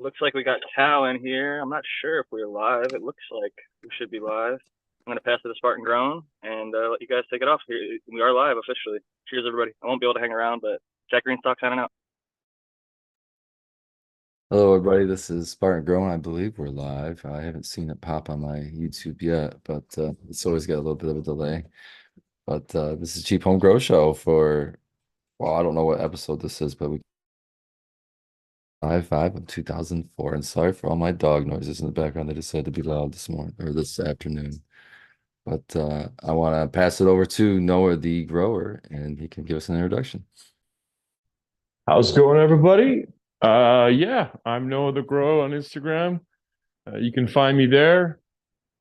Looks like we got Tao in here. I'm not sure if we're live. It looks like we should be live. I'm going to pass it to Spartan Grown and let you guys take it off. We are live officially. Cheers, everybody. I won't be able to hang around, but Jack Greenstock signing out. Hello, everybody. This is Spartan Grown. I believe we're live. I haven't seen it pop on my YouTube yet, but it's always got a little bit of a delay. But this is Cheap Home Grow Show for, well, I don't know what episode this is, but we 5 of 2004. And sorry for all my dog noises in the background. They decided to be loud this morning or this afternoon. But I want to pass it over to Noah the grower, and he can give us an introduction. How's it going, everybody? Yeah, I'm Noah the Grow on Instagram. You can find me there.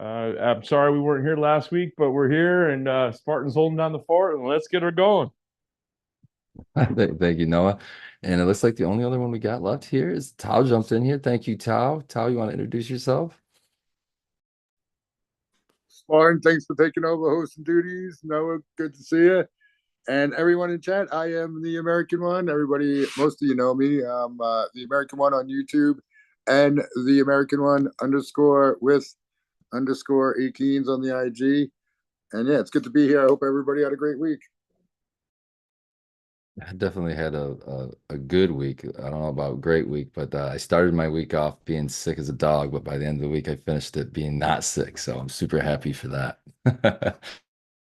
I'm sorry we weren't here last week, but we're here, and Spartan's holding down the fort, and let's get her going. Thank you, Noah. And it looks like the only other one we got left here is Tao jumped in here. Thank you, Tao. Tao, you want to introduce yourself? Spartan, thanks for taking over hosting duties. Noah, good to see you. And everyone in chat, I am the American One. Everybody, most of you know me. I'm the American One on YouTube and the American One underscore with underscore Akeens on the IG. And yeah, it's good to be here. I hope everybody had a great week. I definitely had a good week. I don't know about great week, but I started my week off being sick as a dog, but by the end of the week, I finished it being not sick. So I'm super happy for that. It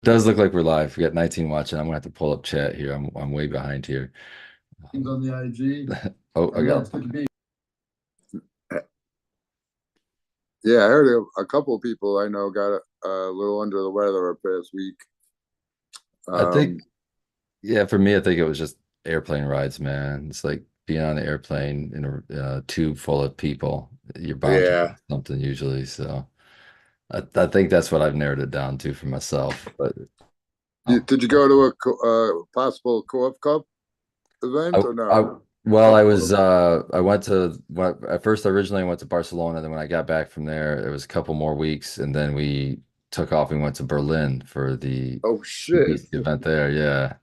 does look like we're live. We got 19 watching. I'm gonna have to pull up chat here. I'm way behind here. On the IG. Oh, I got it. Yeah, I heard a couple of people I know got a little under the weather up past week. I think, yeah, for me, I think it was just airplane rides, man. It's like being on an airplane in a tube full of people. You're bound to Yeah. get something usually. So I think that's what I've narrowed it down to for myself. But Did you go to a possible Co-op Cup event or no? well, I went to at first originally I went to Barcelona, then when I got back from there, it was a couple more weeks, and then we took off and went to Berlin for the Oh shit. event there. Yeah.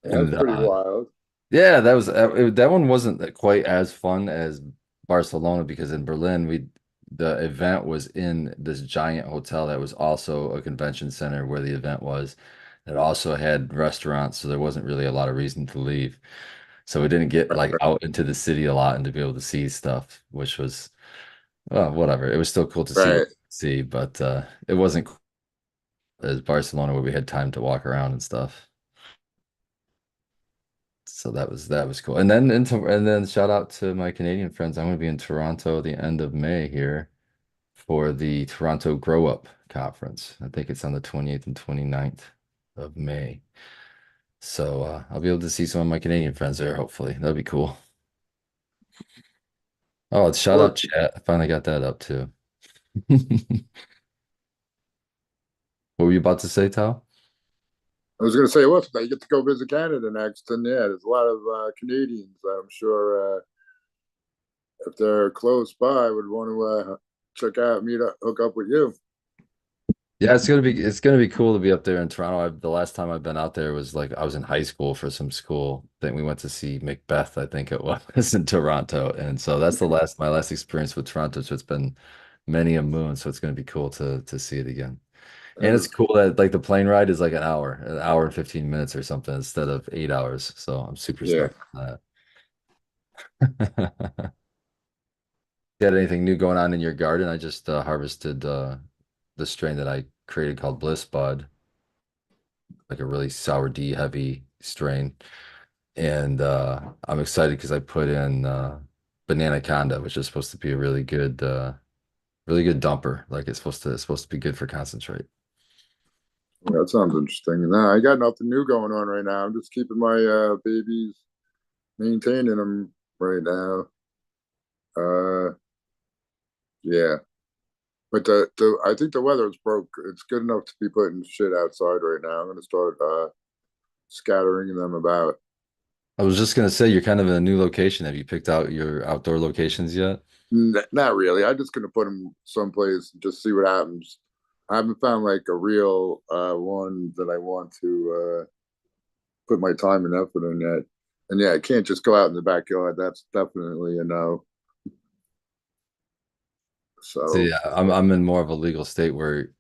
That's And pretty wild. yeah, that one wasn't quite as fun as Barcelona because in Berlin the event was in this giant hotel that was also a convention center where the event was. It also had restaurants, so there wasn't really a lot of reason to leave. So we didn't get like out into the city a lot and to be able to see stuff, which was well, whatever. It was still cool to Right. see, but it wasn't cool as Barcelona where we had time to walk around and stuff. So that was cool. And then shout out to my Canadian friends. I'm going to be in Toronto the end of May here for the Toronto Grow Up Conference. I think it's on the 28th and 29th of May. So I'll be able to see some of my Canadian friends there, hopefully. That'd be cool. Oh, it's shout out chat. I finally got that up too. What were you about to say, Tal? I was going to say, well, if I get to go visit Canada next, and yeah, there's a lot of Canadians that I'm sure if they're close by would want to check out, meet up, hook up with you. Yeah, it's gonna be cool to be up there in Toronto. The last time I've been out there was like I was in high school for some school. Then we went to see Macbeth, I think it was in Toronto, and so that's my last experience with Toronto. So it's been many a moon. So it's gonna be cool to see it again. And it's cool that like the plane ride is like an hour and 15 minutes or something instead of 8 hours. So I'm super Yeah. stoked on that. Got anything new going on in your garden? I just harvested the strain that I created called Bliss Bud, like a really sour D heavy strain. And I'm excited because I put in Banana Conda, which is supposed to be a really good dumper. Like it's supposed to be good for concentrate. That sounds interesting. Nah, I got nothing new going on right now. I'm just keeping my babies, maintaining them right now. Uh, yeah, but the I think the weather is broke. It's good enough to be putting shit outside right now. I'm gonna start scattering them about. I was just gonna say you're kind of in a new location. Have you picked out your outdoor locations yet? Not really. I'm just gonna put them someplace and just see what happens. I haven't found like a real one that I want to put my time and effort in yet. And yeah, I can't just go out in the backyard. That's definitely a no. So So yeah, I'm in more of a legal state where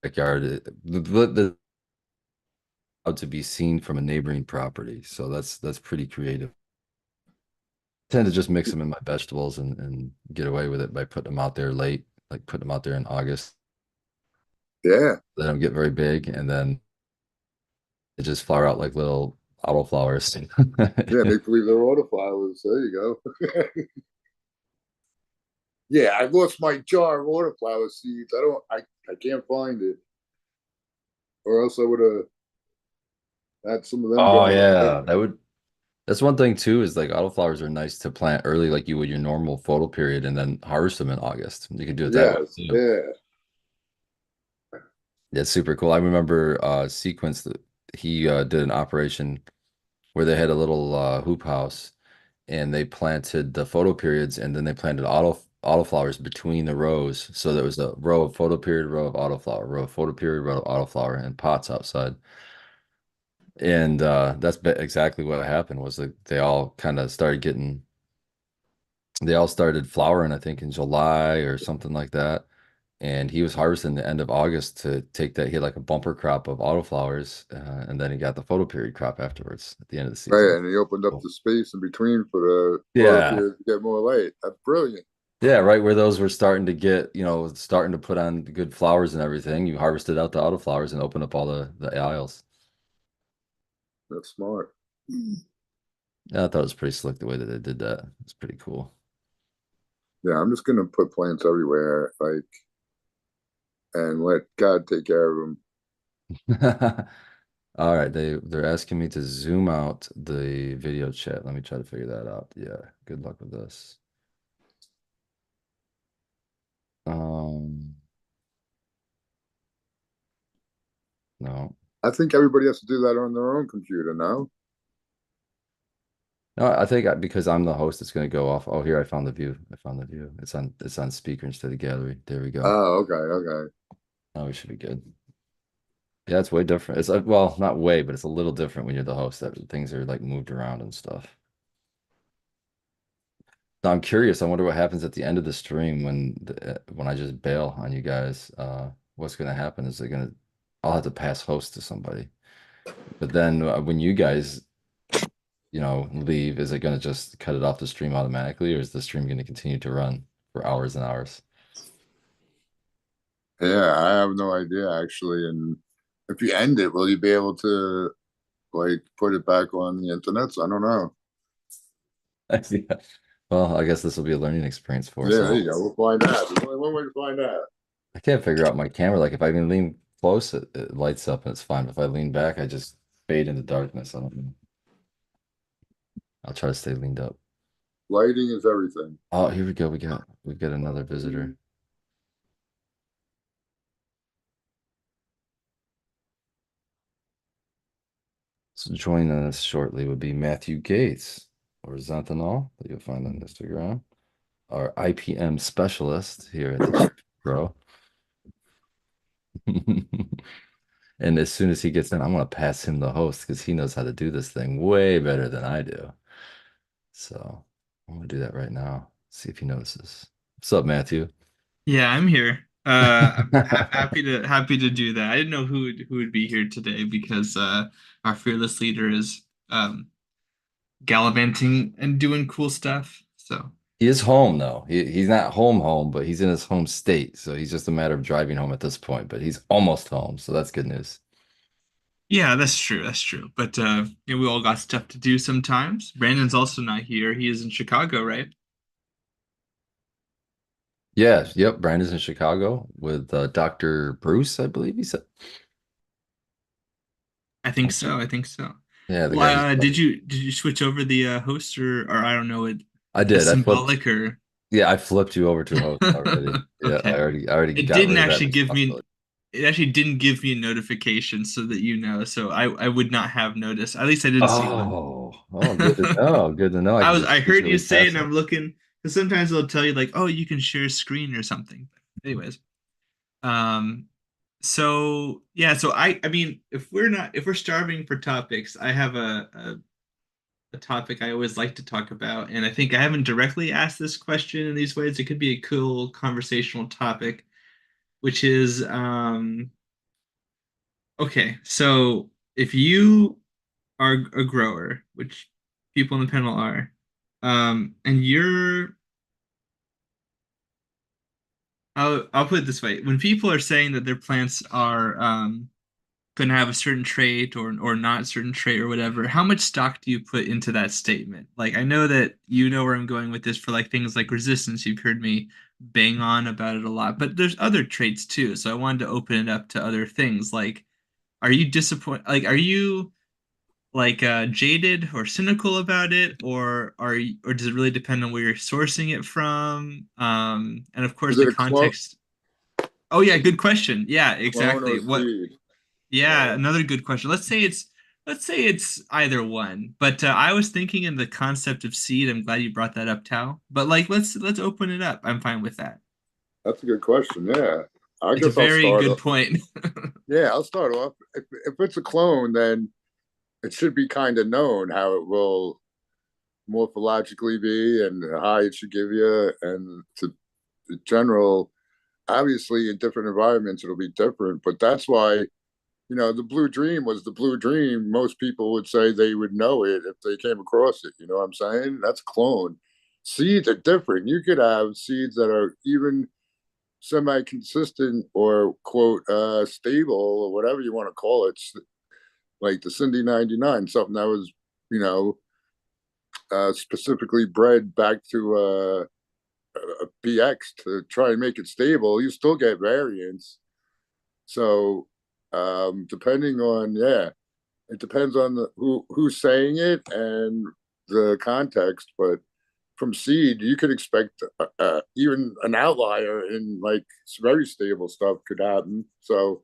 backyard the allowed to be seen from a neighboring property. So that's pretty creative. Tend to just mix them in my vegetables and get away with it by putting them out there late, like putting them out there in August. yeah, They don't get very big, and then they just flower out like little auto flowers. yeah, make believe they're autoflowers. There you go. Yeah, I lost my jar of autoflower seeds. I can't find it. Or else I would have had some of them Oh going. yeah, that's one thing too, is like autoflowers are nice to plant early, like you would your normal photo period, and then harvest them in August. You can do it that way Yes, too. yeah. Yeah, it's super cool. I remember Sequence that he did an operation where they had a little hoop house and they planted the photo periods and then they planted autoflowers between the rows. So there was a row of photo period, row of autoflower, row of photo period, row of autoflower, and pots outside. And that's exactly what happened was that they all started flowering, I think in July or something like that. And he was harvesting the end of August to take that. He had like a bumper crop of autoflowers, and then he got the photo period crop afterwards at the end of the Right, season. and he opened up Cool. the space in between for the photo Yeah. period to get more light. That's brilliant. Yeah, right where those were starting to get, starting to put on good flowers and everything, you harvested out the autoflowers and opened up all the aisles. That's smart. Yeah, I thought it was pretty slick the way that they did that. It's pretty cool. Yeah, I'm just gonna put plants everywhere, like, and let God take care of them. All right, they're asking me to zoom out the video chat. Let me try to figure that out. Yeah, good luck with this. No. I think everybody has to do that on their own computer now. No, I think because I'm the host, it's going to go off. Oh, here I found the view. I found the view. It's on speaker instead of gallery. There we go. Oh, okay, okay. Oh, we should be good. Yeah, it's way different. It's well, not way, but it's a little different when you're the host. That things are like moved around and stuff. Now I'm curious. I wonder what happens at the end of the stream when I just bail on you guys. What's going to happen? I'll have to pass host to somebody. But then when you guys leave, is it going to just cut it off the stream automatically, or is the stream going to continue to run for hours and hours? Yeah, I have no idea actually. And if you end it, will you be able to like put it back on the internet? I don't know. Yeah. Well, I guess this will be a learning experience for us Yeah, there all. you go. We'll find out. There's only one way to find out. I can't figure out my camera. Like if I can lean close, it lights up and it's fine. If I lean back, I just fade into darkness. I don't know. I'll try to stay leaned up. Lighting is everything. Oh, here we go. We got another visitor. So joining us shortly would be Matthew Gates, horizontal, that you'll find on Instagram, our IPM specialist here at the Pro. And as soon as he gets in, I'm gonna pass him the host because he knows how to do this thing way better than I do. So I'm gonna do that right now. See if he notices. What's up, Matthew? Yeah, I'm here. I'm happy to do that. I didn't know who would be here today because our fearless leader is gallivanting and doing cool stuff. So He is home though. He's not home, but he's in his home state. So he's just a matter of driving home at this point, but he's almost home. So that's good news. yeah, that's true. That's true. But we all got stuff to do sometimes. Brandon's also not here. He is in Chicago, right? Yeah, yep. Brandon's in Chicago with Dr. Bruce, I believe he said. I think so. I think so. Yeah, the guy. Well, did you switch over the host or I don't know it I as did. I flipped. symbolic or Yeah, I flipped you over to host already. Yeah, I okay. already It got didn't rid of that actually give me responsibility. it actually didn't give me a notification so that you know. So I would not have noticed. At least I didn't see one. Oh, good to know. Good to know. I can just I heard you secretly say it pass and it. I'm looking because sometimes they'll tell you like, oh, you can share screen or something. Anyways, um, so yeah, so I mean, if we're starving for topics, I have a a topic I always like to talk about, and I think I haven't directly asked this question in these ways. It could be a cool conversational topic, which is okay, so if you are a grower, which people on the panel are, and you're I'll put it this way. When people are saying that their plants are going to have a certain trait or not certain trait or whatever, how much stock do you put into that statement? Like I know that you know where I'm going with this for like things like resistance. You've heard me bang on about it a lot, but there's other traits too. So I wanted to open it up to other things. Like, are you disappointed? Like, are you like jaded or cynical about it, or or does it really depend on where you're sourcing it from? And of course Is the it a clone, context. Oh yeah, good question. Yeah, clone or exactly. What seed? yeah, Yeah. another good question. Let's say it's either one. But I was thinking in the concept of seed. I'm glad you brought that up, Tao. But like let's open it up. I'm fine with that. That's a good question. Yeah. I It's a guess I'll very start good off. point. Yeah, I'll start off. If it's a clone, then it should be kind of known how it will morphologically be and how high it should give you. And to the general, obviously, in different environments, it'll be different. But that's why, the blue dream was the blue dream. Most people would say they would know it if they came across it. You know what I'm saying? That's clone. Seeds are different. You could have seeds that are even semi-consistent or quote stable or whatever you want to call it, like the Cindy 99, something that was you know specifically bred back to a BX to try and make it stable. You still get variants. So depending on, yeah, it depends on who's saying it and the context. But from seed, you could expect even an outlier in like very stable stuff could happen. So,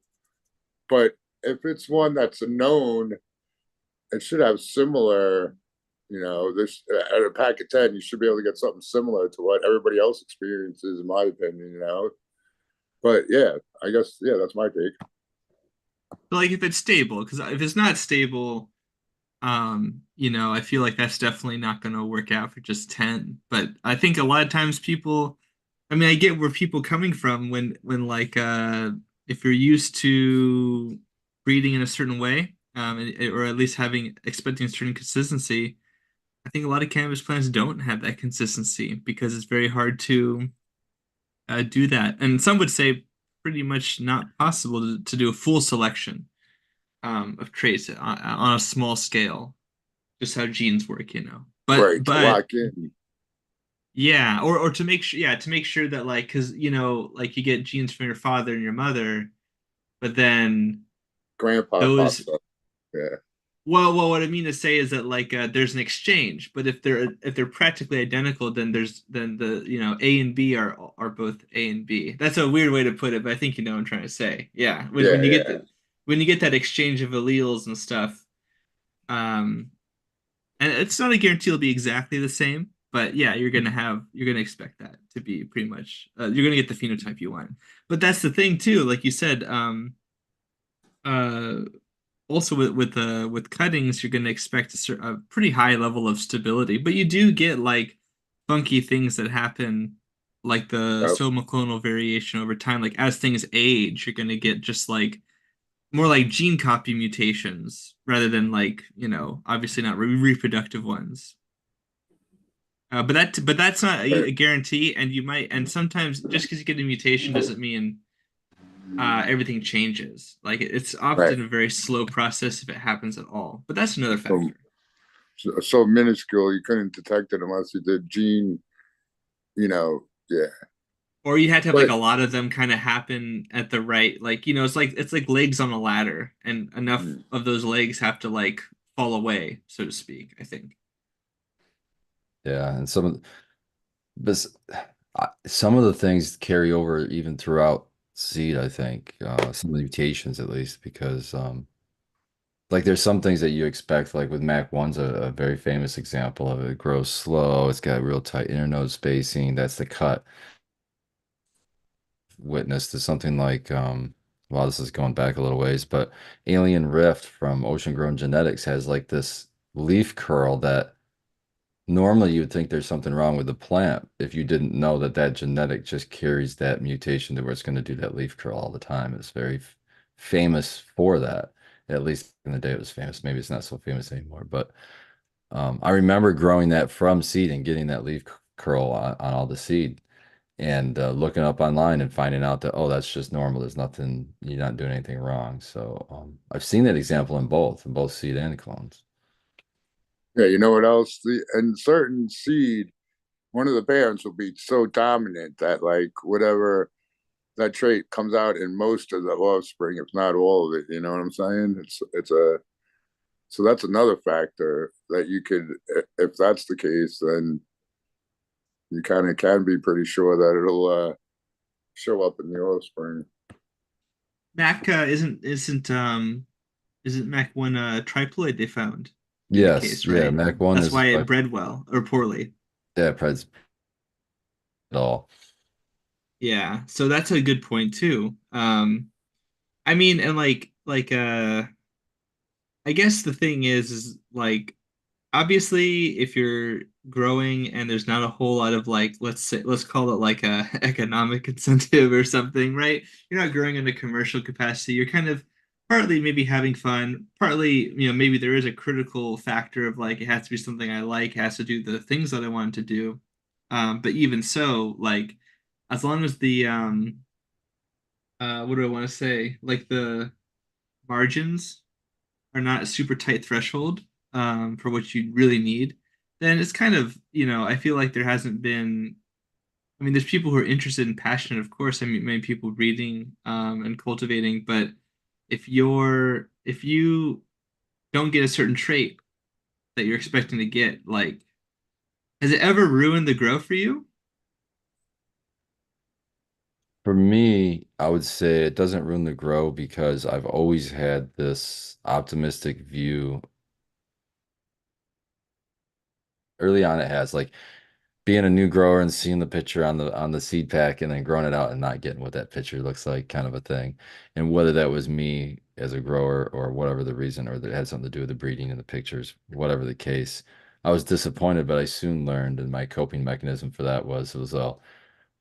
but if it's one that's a known, it should have similar. This at a pack of 10, you should be able to get something similar to what everybody else experiences, in my opinion. But yeah, I guess yeah, that's my take. But like if it's stable, because if it's not stable, I feel like that's definitely not going to work out for just 10. But I think a lot of times people, I mean, I get where people coming from when like if you're used to breeding in a certain way, or at least having expecting a certain consistency, I think a lot of cannabis plants don't have that consistency because it's very hard to do that. And some would say pretty much not possible to do a full selection of traits on a small scale, just how genes work. But Right, to but lock in yeah, or to make sure, yeah, to make sure that like, because like you get genes from your father and your mother, but then grandpa those, pops up. Yeah, well, what I mean to say is that like there's an exchange, but if they're practically identical, then the A and B are both A and B. That's a weird way to put it, but I think you know what I'm trying to say. Yeah, when yeah, you get yeah. when you get that exchange of alleles and stuff, um, and it's not a guarantee it'll be exactly the same, but yeah, you're gonna expect that to be pretty much you're gonna get the phenotype you want. But that's the thing too, like you said, uh also with cuttings, you're gonna expect a pretty high level of stability, but you do get like funky things that happen, like the Yep. somoclonal variation over time. Like as things age, you're gonna get just like more like gene copy mutations rather than like obviously not reproductive ones. But that's not a guarantee, and you might, and sometimes just because you get a mutation doesn't mean everything changes. Like it's Right. often a very slow process if it happens at all. But that's another So, factor. so minuscule, you couldn't detect it unless you did gene. Yeah. Or you had to have like But a lot of them kind of happen at the right, like it's like legs on a ladder, and enough mm, of those legs have to like fall away, so to speak, I think. Yeah, and this some of the things carry over even throughout seed, I think. Some of the mutations at least, because like there's some things that you expect, like with Mac 1's a very famous example of it. It grows slow, it's got real tight internode spacing. That's the cut. Witness to something like well, this is going back a little ways, but Alien Rift from Ocean Grown Genetics has like this leaf curl that normally you would think there's something wrong with the plant if you didn't know that that genetic just carries that mutation to where it's going to do that leaf curl all the time. It's very famous for that. At least in the day it was famous. Maybe it's not so famous anymore, but I remember growing that from seed and getting that leaf curl on all the seed and looking up online and finding out that, oh, that's just normal. There's nothing, you're not doing anything wrong. So I've seen that example in both seed and clones. Yeah, you know what else? In certain seed, one of the parents will be so dominant that like whatever that trait comes out in most of the offspring, if not all of it. You know what I'm saying? It's a so that's another factor that you could, if that's the case, then you kind of can be pretty sure that it'll show up in the offspring. Mac isn't Mac one triploid they found in the Yes, case, yeah, right? Mac 1 That's is why it like, bred well or poorly. yeah, Pred's at all. Yeah, so that's a good point too. I mean, and I guess the thing is like obviously if you're growing and there's not a whole lot of like let's call it like a economic incentive or something, right? You're not growing in a commercial capacity. You're kind of partly maybe having fun, partly, maybe there is a critical factor of like it has to be something I like, it has to do the things that I want it to do. But even so, like as long as the what do I want to say? Like the margins are not a super tight threshold for what you really need, then it's kind of, I feel like there hasn't been. I mean, there's people who are interested and passionate, of course. I mean, many people reading and cultivating, but if you don't get a certain trait that you're expecting to get, like, has it ever ruined the grow for you? For me, I would say it doesn't ruin the grow because I've always had this optimistic view. Early on, it has like being a new grower and seeing the picture on the seed pack and then growing it out and not getting what that picture looks like, kind of a thing. And whether that was me as a grower or whatever the reason, or that had something to do with the breeding and the pictures, whatever the case, I was disappointed, but I soon learned, and my coping mechanism for that was it was all.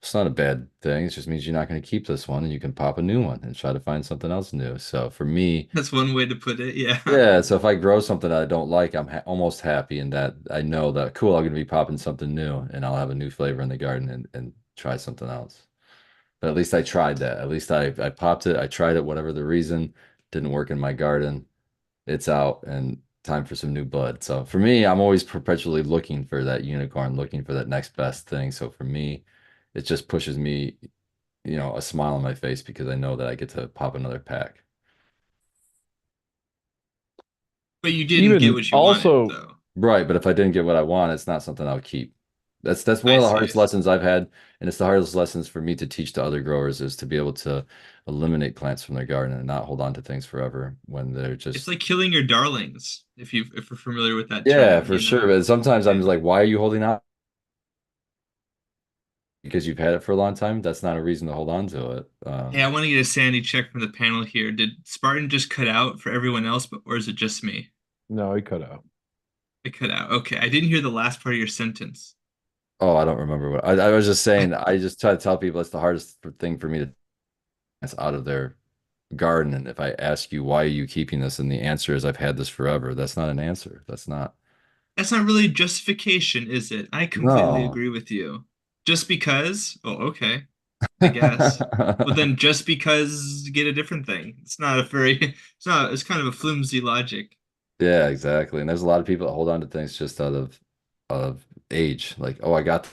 It's not a bad thing. It just means you're not going to keep this one and you can pop a new one and try to find something else new. So for me, That's one way to put it. Yeah. yeah, so if I grow something that I don't like, I'm ha almost happy in that I know that cool, I'm going to be popping something new and I'll have a new flavor in the garden and try something else. But at least I tried that. At least I popped it. I tried it, whatever the reason, didn't work in my garden. It's out and time for some new blood. So for me, I'm always perpetually looking for that unicorn, looking for that next best thing. So for me, it just pushes me, a smile on my face because I know that I get to pop another pack. But you didn't get Even what you wanted, also, though. Right, but if I didn't get what I want, it's not something I'll keep. That's one I of the see. I hardest see. lessons I've had, and it's the hardest lessons for me to teach to other growers is to be able to eliminate plants from their garden and not hold on to things forever when they're It's just, like killing your darlings, if you're familiar with that yeah, term, for sure. But sometimes I'm Yeah. just like, why are you holding on? Because you've had it for a long time. That's not a reason to hold on to it. Hey, I want to get a sanity check from the panel here. Did Spartan just cut out for everyone else, or is it just me? no, he cut out. It cut out. Okay, I didn't hear the last part of your sentence. Oh, I don't remember what I was just saying. I just try to tell people it's the hardest thing for me to it's out of their garden. And if I ask you, why are you keeping this? And the answer is, I've had this forever. That's not an answer. That's not. That's not really justification, is it? I completely No. agree with you. Just because? Oh, okay, I guess. But then just because get a different thing. It's not a very, it's kind of a flimsy logic. Yeah, exactly. And there's a lot of people that hold on to things just out of age. Like, oh, I got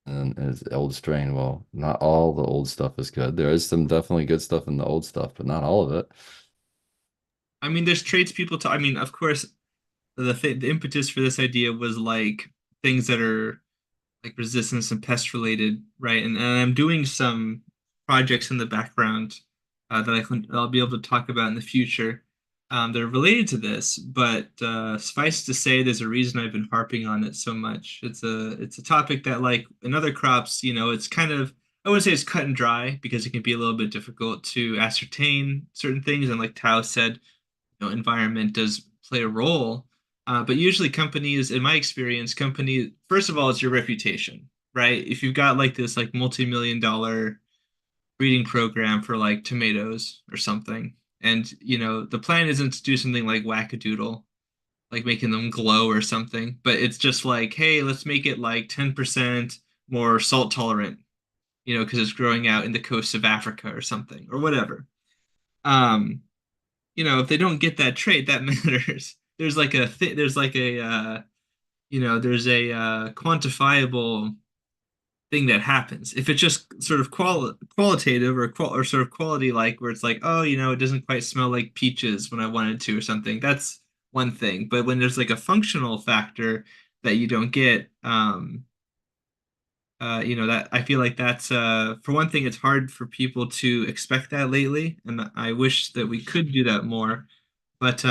and it's the old strain. Well, not all the old stuff is good. There is some definitely good stuff in the old stuff, but not all of it. I mean, there's traits people I mean, of course, the impetus for this idea was like things that are like resistance and pest related, right? And I'm doing some projects in the background that I'll be able to talk about in the future that are related to this. But suffice to say, there's a reason I've been harping on it so much. It's a topic that, like in other crops, it's kind of, I wouldn't say it's cut and dry because it can be a little bit difficult to ascertain certain things. And like Tao said, environment does play a role. But usually companies, in my experience, companies, first of all, it's your reputation, right? If you've got like this like multi-million-dollar breeding program for like tomatoes or something, and the plan isn't to do something like wackadoodle, like making them glow or something, but it's just like, hey, let's make it like 10% more salt tolerant, because it's growing out in the coast of Africa or something or whatever. Um, if they don't get that trait, that matters. There's like a there's a quantifiable thing that happens. If it's just sort of qualitative or sort of quality like where it's like, oh, it doesn't quite smell like peaches when I wanted to or something. That's one thing. But when there's like a functional factor that you don't get, that I feel like that's for one thing, it's hard for people to expect that lately, and I wish that we could do that more. But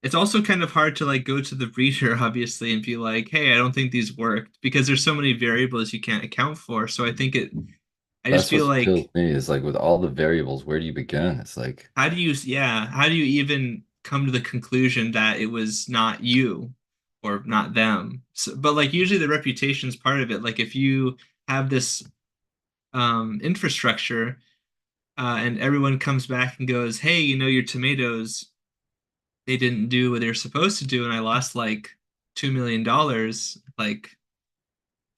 it's also kind of hard to like go to the breeder, obviously, and be like, hey, I don't think these worked because there's so many variables you can't account for. So I just That's feel what kills like, me is like with all the variables, where do you begin? It's like how do you even come to the conclusion that it was not you or not them? So, but like usually the reputation is part of it. Like if you have this infrastructure and everyone comes back and goes, hey, your tomatoes, they didn't do what they're supposed to do, and I lost like $2 million. Like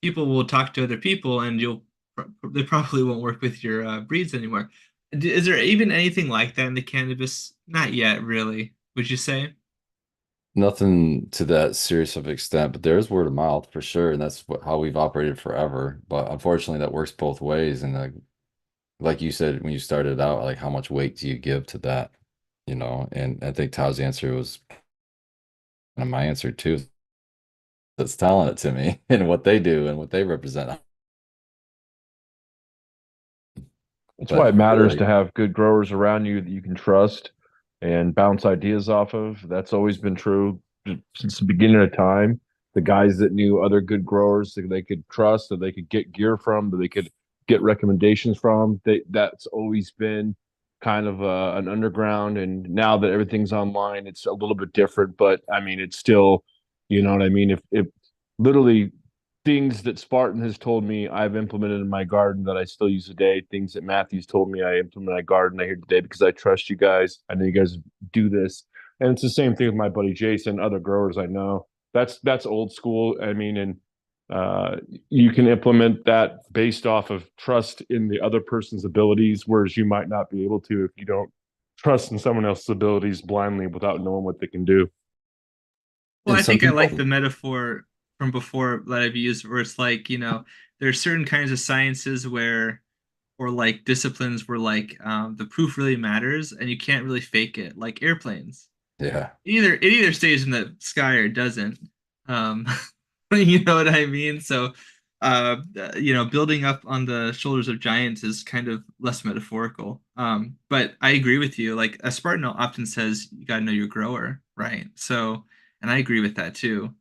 people will talk to other people, and they probably won't work with your breeds anymore. Is there even anything like that in the cannabis? Not yet, really. Would you say? nothing to that serious of extent, but there's word of mouth for sure, and that's how we've operated forever. But unfortunately, that works both ways. And like you said when you started out, like how much weight do you give to that? And I think Tao's answer was and my answer too. That's telling it to me and what they do and what they represent. That's why But it matters to really, have good growers around you that you can trust and bounce ideas off of. That's always been true since the beginning of time. The guys that knew other good growers that they could trust, that they could get gear from, that they could get recommendations from. That's always been kind of an underground. And now that everything's online, it's a little bit different. But I mean, it's still, you know what I mean? If literally things that Spartan has told me I've implemented in my garden that I still use today. Things that Matthew's told me I implement in my garden I hear today because I trust you guys. I know you guys do this, and it's the same thing with my buddy Jason, other growers I know. That's old school. I mean, and uh, you can implement that based off of trust in the other person's abilities, whereas you might not be able to if you don't trust in someone else's abilities blindly without knowing what they can do. Well, and I some think I like people, the metaphor from before that I've used, where it's like, there's certain kinds of sciences where, or like disciplines where like the proof really matters and you can't really fake it, like airplanes. yeah. It either stays in the sky or it doesn't. Um, you know what I mean? So, building up on the shoulders of giants is kind of less metaphorical. But I agree with you. Like a Spartan often says, you got to know your grower, right? So, and I agree with that too.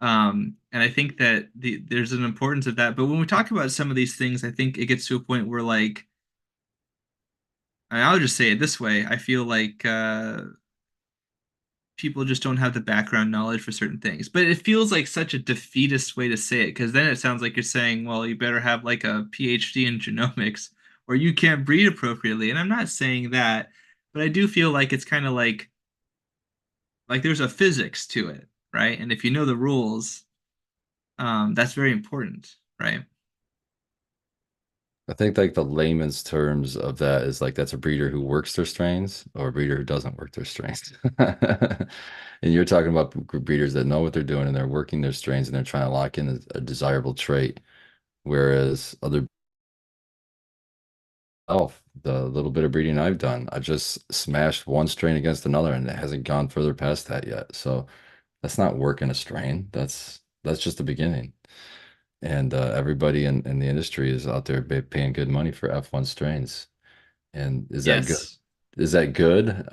And I think that there's an importance of that. But when we talk about some of these things, I think it gets to a point where like, I'll just say it this way. I feel like people just don't have the background knowledge for certain things. But it feels like such a defeatist way to say it because then it sounds like you're saying, well, you better have like a PhD in genomics or you can't breed appropriately. And I'm not saying that, but I do feel like it's kind of like there's a physics to it, right? And if you know the rules, that's very important, right? I think like the layman's terms of that is like that's a breeder who works their strains or a breeder who doesn't work their strains. And you're talking about breeders that know what they're doing and they're working their strains and they're trying to lock in a desirable trait. Whereas other the little bit of breeding I've done, I've just smashed one strain against another and it hasn't gone further past that yet. So that's not working a strain. That's just the beginning. And everybody in the industry is out there paying good money for F1 strains. And is that good? Yes. Is that good?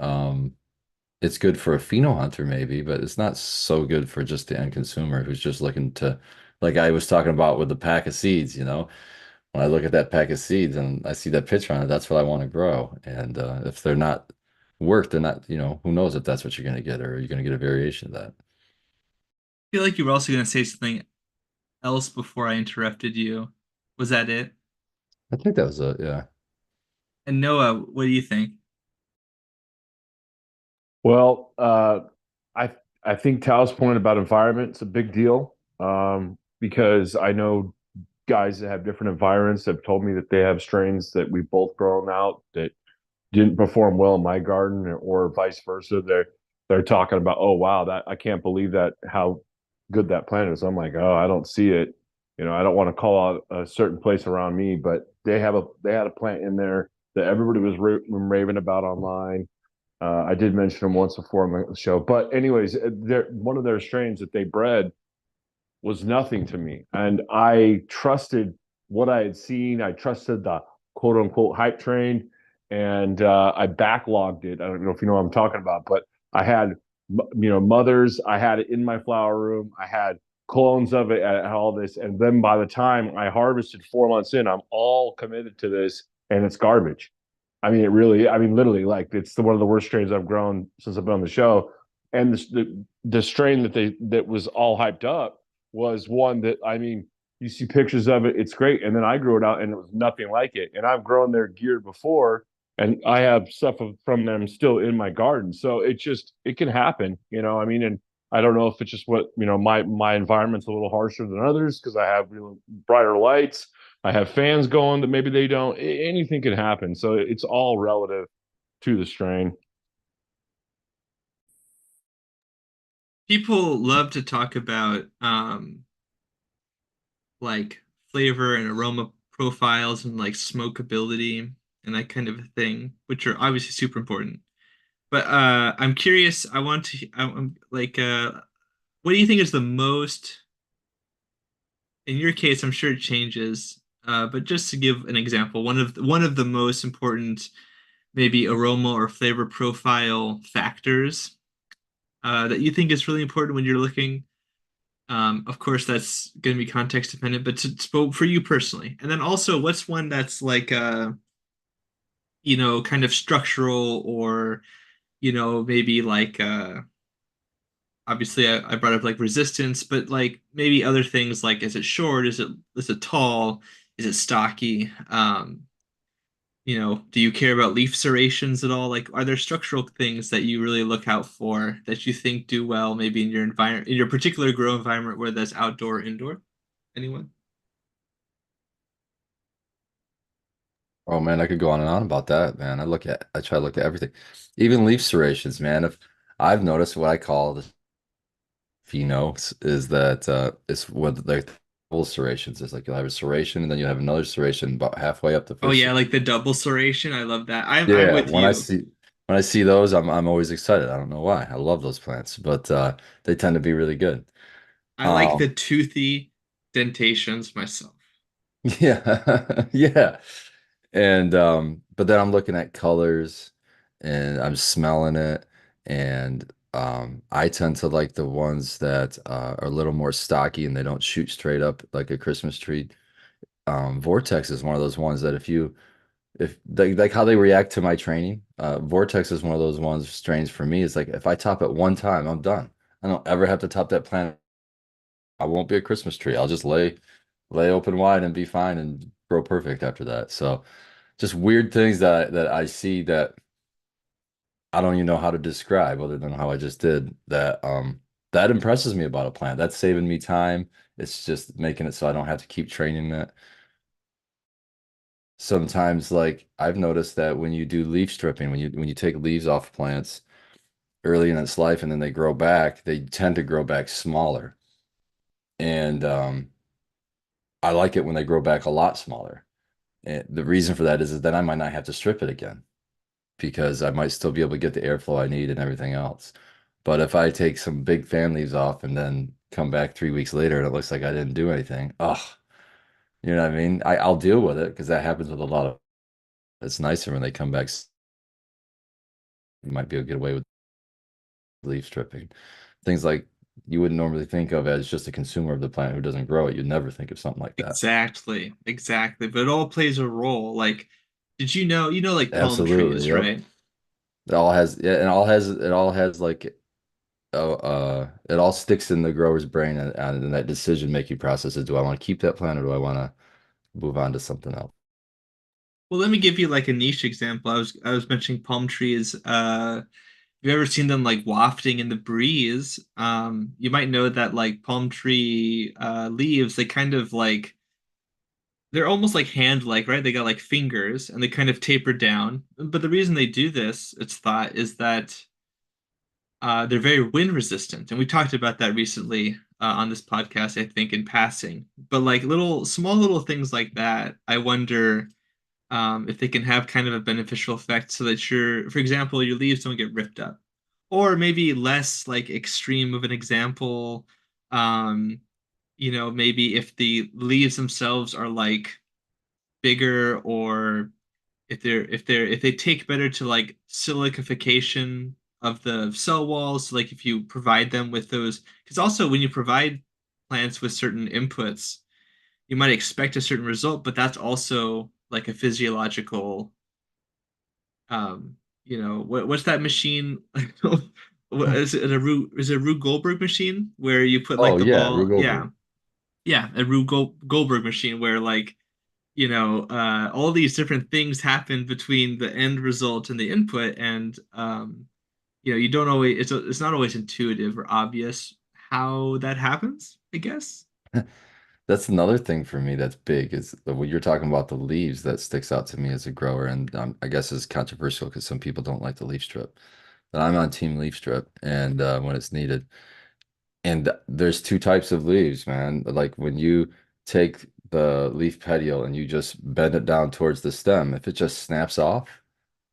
It's good for a pheno hunter maybe, but it's not so good for just the end consumer who's just looking to, like I was talking about with the pack of seeds, when I look at that pack of seeds and I see that picture on it, that's what I want to grow. And if they're not worked, they're not, who knows if that's what you're going to get or you're going to get a variation of that. feel like you were also going to say something else before I interrupted you. Was that it? I think that was it. Yeah. And Noah, what do you think? Well, I I think Tao's point about environment is a big deal. Because I know guys that have different environments have told me that they have strains that we've both grown out that didn't perform well in my garden, or vice versa. They're talking about, oh wow, that I can't believe that how good that plant is. I'm like, oh, I don't see it. I don't want to call out a certain place around me, but they had a plant in there that everybody was raving about online. I did mention them once before on the show, but anyways, one of their strains that they bred was nothing to me, and I trusted what I had seen. I trusted the quote unquote hype train, and I backlogged it. I don't know if you know what I'm talking about, but I had mothers. I had it in my flower room. I had clones of it at all this, and then by the time I harvested 4 months in, I'm all committed to this, and it's garbage. I mean, it really. I mean, literally, like it's one of the worst strains I've grown since I've been on the show. And the strain that was all hyped up was one that, I mean, you see pictures of it, it's great, and then I grew it out, and it was nothing like it. And I've grown their gear before, and I have stuff from them still in my garden. So it can happen, I mean, and I don't know if it's just what my environment's a little harsher than others because I have brighter lights. I have fans going that maybe they don't. Anything can happen. So it's all relative to the strain. People love to talk about like flavor and aroma profiles and like smokability and that kind of a thing, which are obviously super important. But I'm curious, I'm like what do you think is the most, in your case, I'm sure it changes, but just to give an example, one of the most important maybe aroma or flavor profile factors that you think is really important when you're looking. Of course, that's going to be context dependent, but for you personally, and then also, what's one that's like, kind of structural, or maybe like, obviously, I brought up like resistance, but like maybe other things like, is it short? Is it tall? Is it stocky? Do you care about leaf serrations at all? Like, are there structural things that you really look out for that you think do well, maybe in your environment, in your particular grow environment, whether that's outdoor or indoor? Anyone? Oh man, I could go on and on about that, man. I try to look at everything, even leaf serrations, man. If I've noticed what I call the phenols is that it's what like double serrations. It's like you'll have a serration and then you have another serration about halfway up the Oh first. yeah, like the double serration. I love that. I'm Yeah, with you. when I see those, I'm always excited. I don't know why. I love those plants, but they tend to be really good. I like the Um, toothy dentations myself. yeah, yeah. And but then I'm looking at colors and I'm smelling it, and I tend to like the ones that are a little more stocky and they don't shoot straight up like a Christmas tree. Vortex is one of those ones that if they like how they react to my training, Vortex is one of those ones strains for me. It's like if I top it one time, I'm done. I don't ever have to top that plant. I won't be a Christmas tree. I'll just lay open wide and be fine and grow perfect after that. So just weird things that I see that I don't even know how to describe other than how I just did that impresses me about a plant. That's saving me time. It's just making it so I don't have to keep training it. Sometimes like I've noticed that when you do leaf stripping, when you take leaves off plants early in its life and then they grow back, they tend to grow back smaller. And I like it when they grow back a lot smaller. And the reason for that is that I might not have to strip it again because I might still be able to get the airflow I need and everything else. But if I take some big fan leaves off and then come back 3 weeks later and it looks like I didn't do anything, oh, you know what I mean? I'll deal with it because that happens with a lot of. It's nicer when they come back. You might be able to get away with leaf stripping, things like you wouldn't normally think of as just a consumer of the plant who doesn't grow it. You'd never think of something like that. Exactly, exactly. But it all plays a role. Like, did like palm Absolutely, trees, yep. right? It all has, yeah, and it all has like it all sticks in the grower's brain and in that decision making process of do I want to keep that plant or do I want to move on to something else? Well, let me give you like a niche example. I was mentioning palm trees. Have you ever seen them like wafting in the breeze? You might know that like palm tree leaves, they kind of like they're almost like hand-like, right? They got like fingers and they kind of taper down. But the reason they do this, it's thought, is that they're very wind resistant, and we talked about that recently on this podcast, I think, in passing. But like small little things like that, I wonder if they can have kind of a beneficial effect, so that for example, your leaves don't get ripped up, or maybe less like extreme of an example. Um, maybe if the leaves themselves are like bigger, or if they take better to like silicification of the cell walls, so like if you provide them with those, because also when you provide plants with certain inputs, you might expect a certain result, but that's also like a physiological what's that machine? What is it, a Rube Goldberg machine where you put like Oh the yeah, ball? Yeah, Rugover. yeah, a Goldberg machine where like all these different things happen between the end result and the input, and you don't always it's not always intuitive or obvious how that happens, I guess. That's another thing for me that's big is when you're talking about the leaves that sticks out to me as a grower, and I guess is controversial because some people don't like the leaf strip. But I'm on team leaf strip, and when it's needed. And there's two types of leaves, man. Like when you take the leaf petiole and you just bend it down towards the stem, if it just snaps off,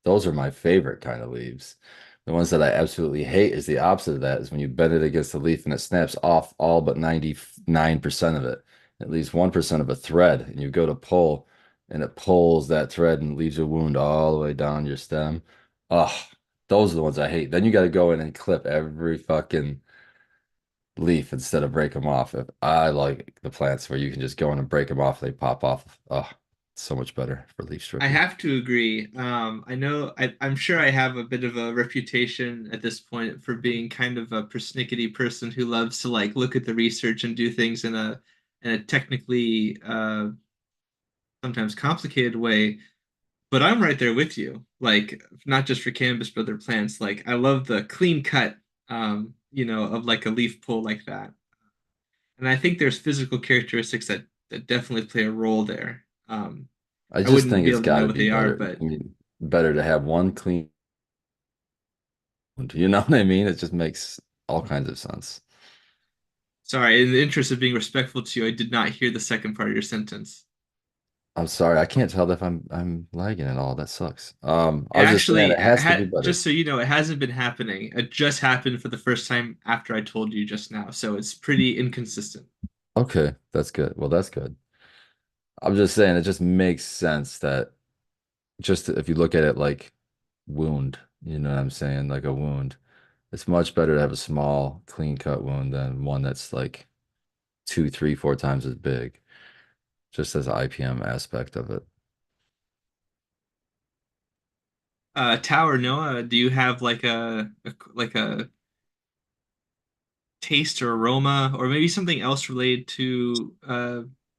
those are my favorite kind of leaves. The ones that I absolutely hate is the opposite of that, is when you bend it against the leaf and it snaps off all but 99% of it. It leaves 1% of a thread, and you go to pull and it pulls that thread and leaves a wound all the way down your stem. Oh, those are the ones I hate. Then you got to go in and clip every fucking leaf instead of break them off. If I like the plants where you can just go in and break them off, they pop off. Oh, so much better for leaf I stripping. have to agree. I know I'm sure I have a bit of a reputation at this point for being kind of a persnickety person who loves to like look at the research and do things in a technically sometimes complicated way. But I'm right there with you. Like not just for cannabis, but other plants. Like I love the clean cut, of like a leaf pull like that. And I think there's physical characteristics that definitely play a role there. I I just wouldn't think be it's able to got know to what be they are, better. but I mean, better to have one clean, wound, you know what I mean? It just makes all kinds of sense. sorry, in the interest of being respectful to you, I did not hear the second part of your sentence. I'm sorry, I can't tell if I'm lagging at all. That sucks. I was just saying Actually, it has to be better. just so you know, it hasn't been happening. It just happened for the first time after I told you just now, so it's pretty inconsistent. Okay, that's good. Well, that's good. I'm just saying it just makes sense that just if you look at it like wound, you know what I'm saying? Like a wound. It's much better to have a small, clean cut wound than one that's like two, three, four times as big, just as an IPM aspect of it. Tower Noah, do you have like a taste or aroma, or maybe something else related to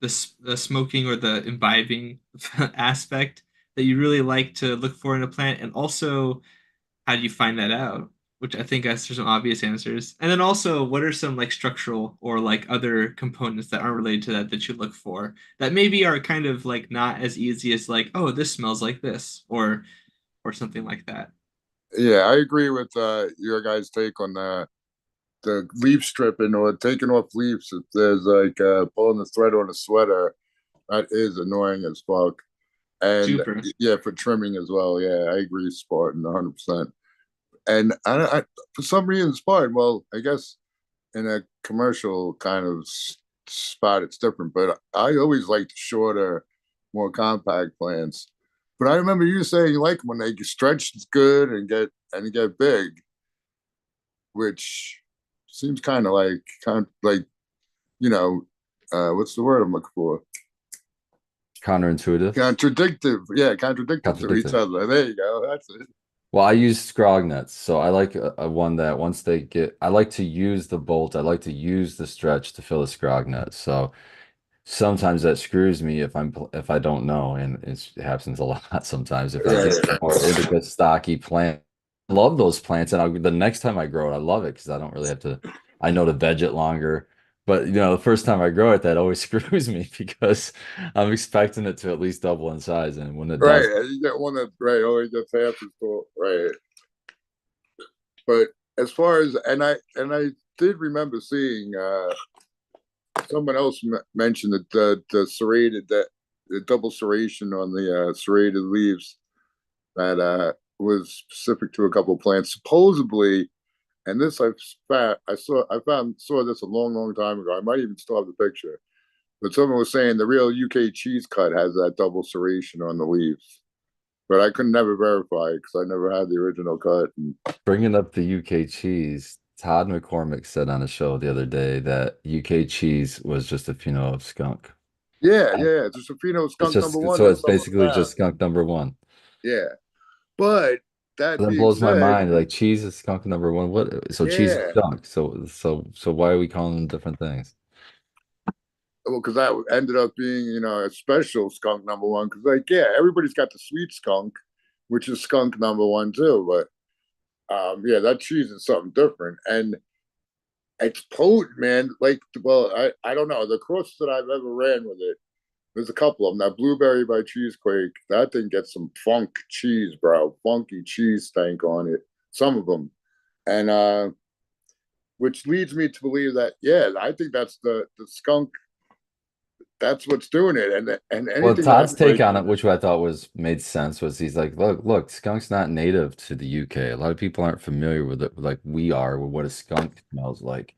the smoking or the imbibing aspect that you really like to look for in a plant? And also, how do you find that out? Which I think there's some obvious answers. And then also, what are some like structural or like other components that aren't related to that you look for that maybe are kind of like not as easy as like, oh, this smells like this, or something like that. Yeah, I agree with your guys' take on the leaf stripping or taking off leaves. If there's like pulling the thread on a sweater, that is annoying as fuck. And Super. yeah, for trimming as well. Yeah, I agree, Spartan, 100%. And for some reason, Spartan. Well, I guess in a commercial kind of spot, it's different. But I always liked shorter, more compact plants. But I remember you saying you like them when they stretch good and get big, which seems kind of like what's the word I'm looking for? Counterintuitive, Contradictive. Yeah, contradictive to each contradictive. other. There you go. That's it. Well, I use scrog nuts, so I like a one that once they get, I like to use the bolt, I like to use the stretch to fill a scrog nut. So sometimes that screws me if I don't know, and it happens a lot sometimes. If I get a Right. more indica stocky plant, I love those plants, and the next time I grow it, I love it because I don't really have to. I know to veg it longer, but the first time I grow it, that always screws me because I'm expecting it to at least double in size, and when it Right. does, And you get one that right only gets half as tall. Right. But as far as and I did remember seeing someone else mentioned that the serrated that the double serration on the serrated leaves that was specific to a couple of plants. Supposedly, and this I saw this a long time ago. I might even still have the picture. But someone was saying the real UK cheese cut has that double serration on the leaves. But I could never verify because I never had the original cut. And bringing up the UK cheese, Todd McCormick said on a show the other day that UK cheese was just a pheno of skunk. yeah, it's a Sofino It's skunk number just one so that it's someone basically found. just skunk number one. Yeah. But that That being blows my said, mind. Like cheese is skunk number one. What? So cheese is yeah, skunk. So why are we calling them different things? well, because that ended up being, a special skunk number one. Because, like, yeah, everybody's got the sweet skunk, which is skunk number one, too. But, yeah, that cheese is something different. And it's potent, man. Like, well, I don't know. The crosses that I've ever ran with it, there's a couple of them. That blueberry by Cheesequake, that thing gets some funk cheese, bro. Funky cheese stank on it. Some of them. And, which leads me to believe that, yeah, I think that's the skunk. That's what's doing it. And Well, anything that Todd's has take like, on it, which I thought made sense, was he's like, look, skunk's not native to the UK. A lot of people aren't familiar with it, like we are, with what a skunk smells like.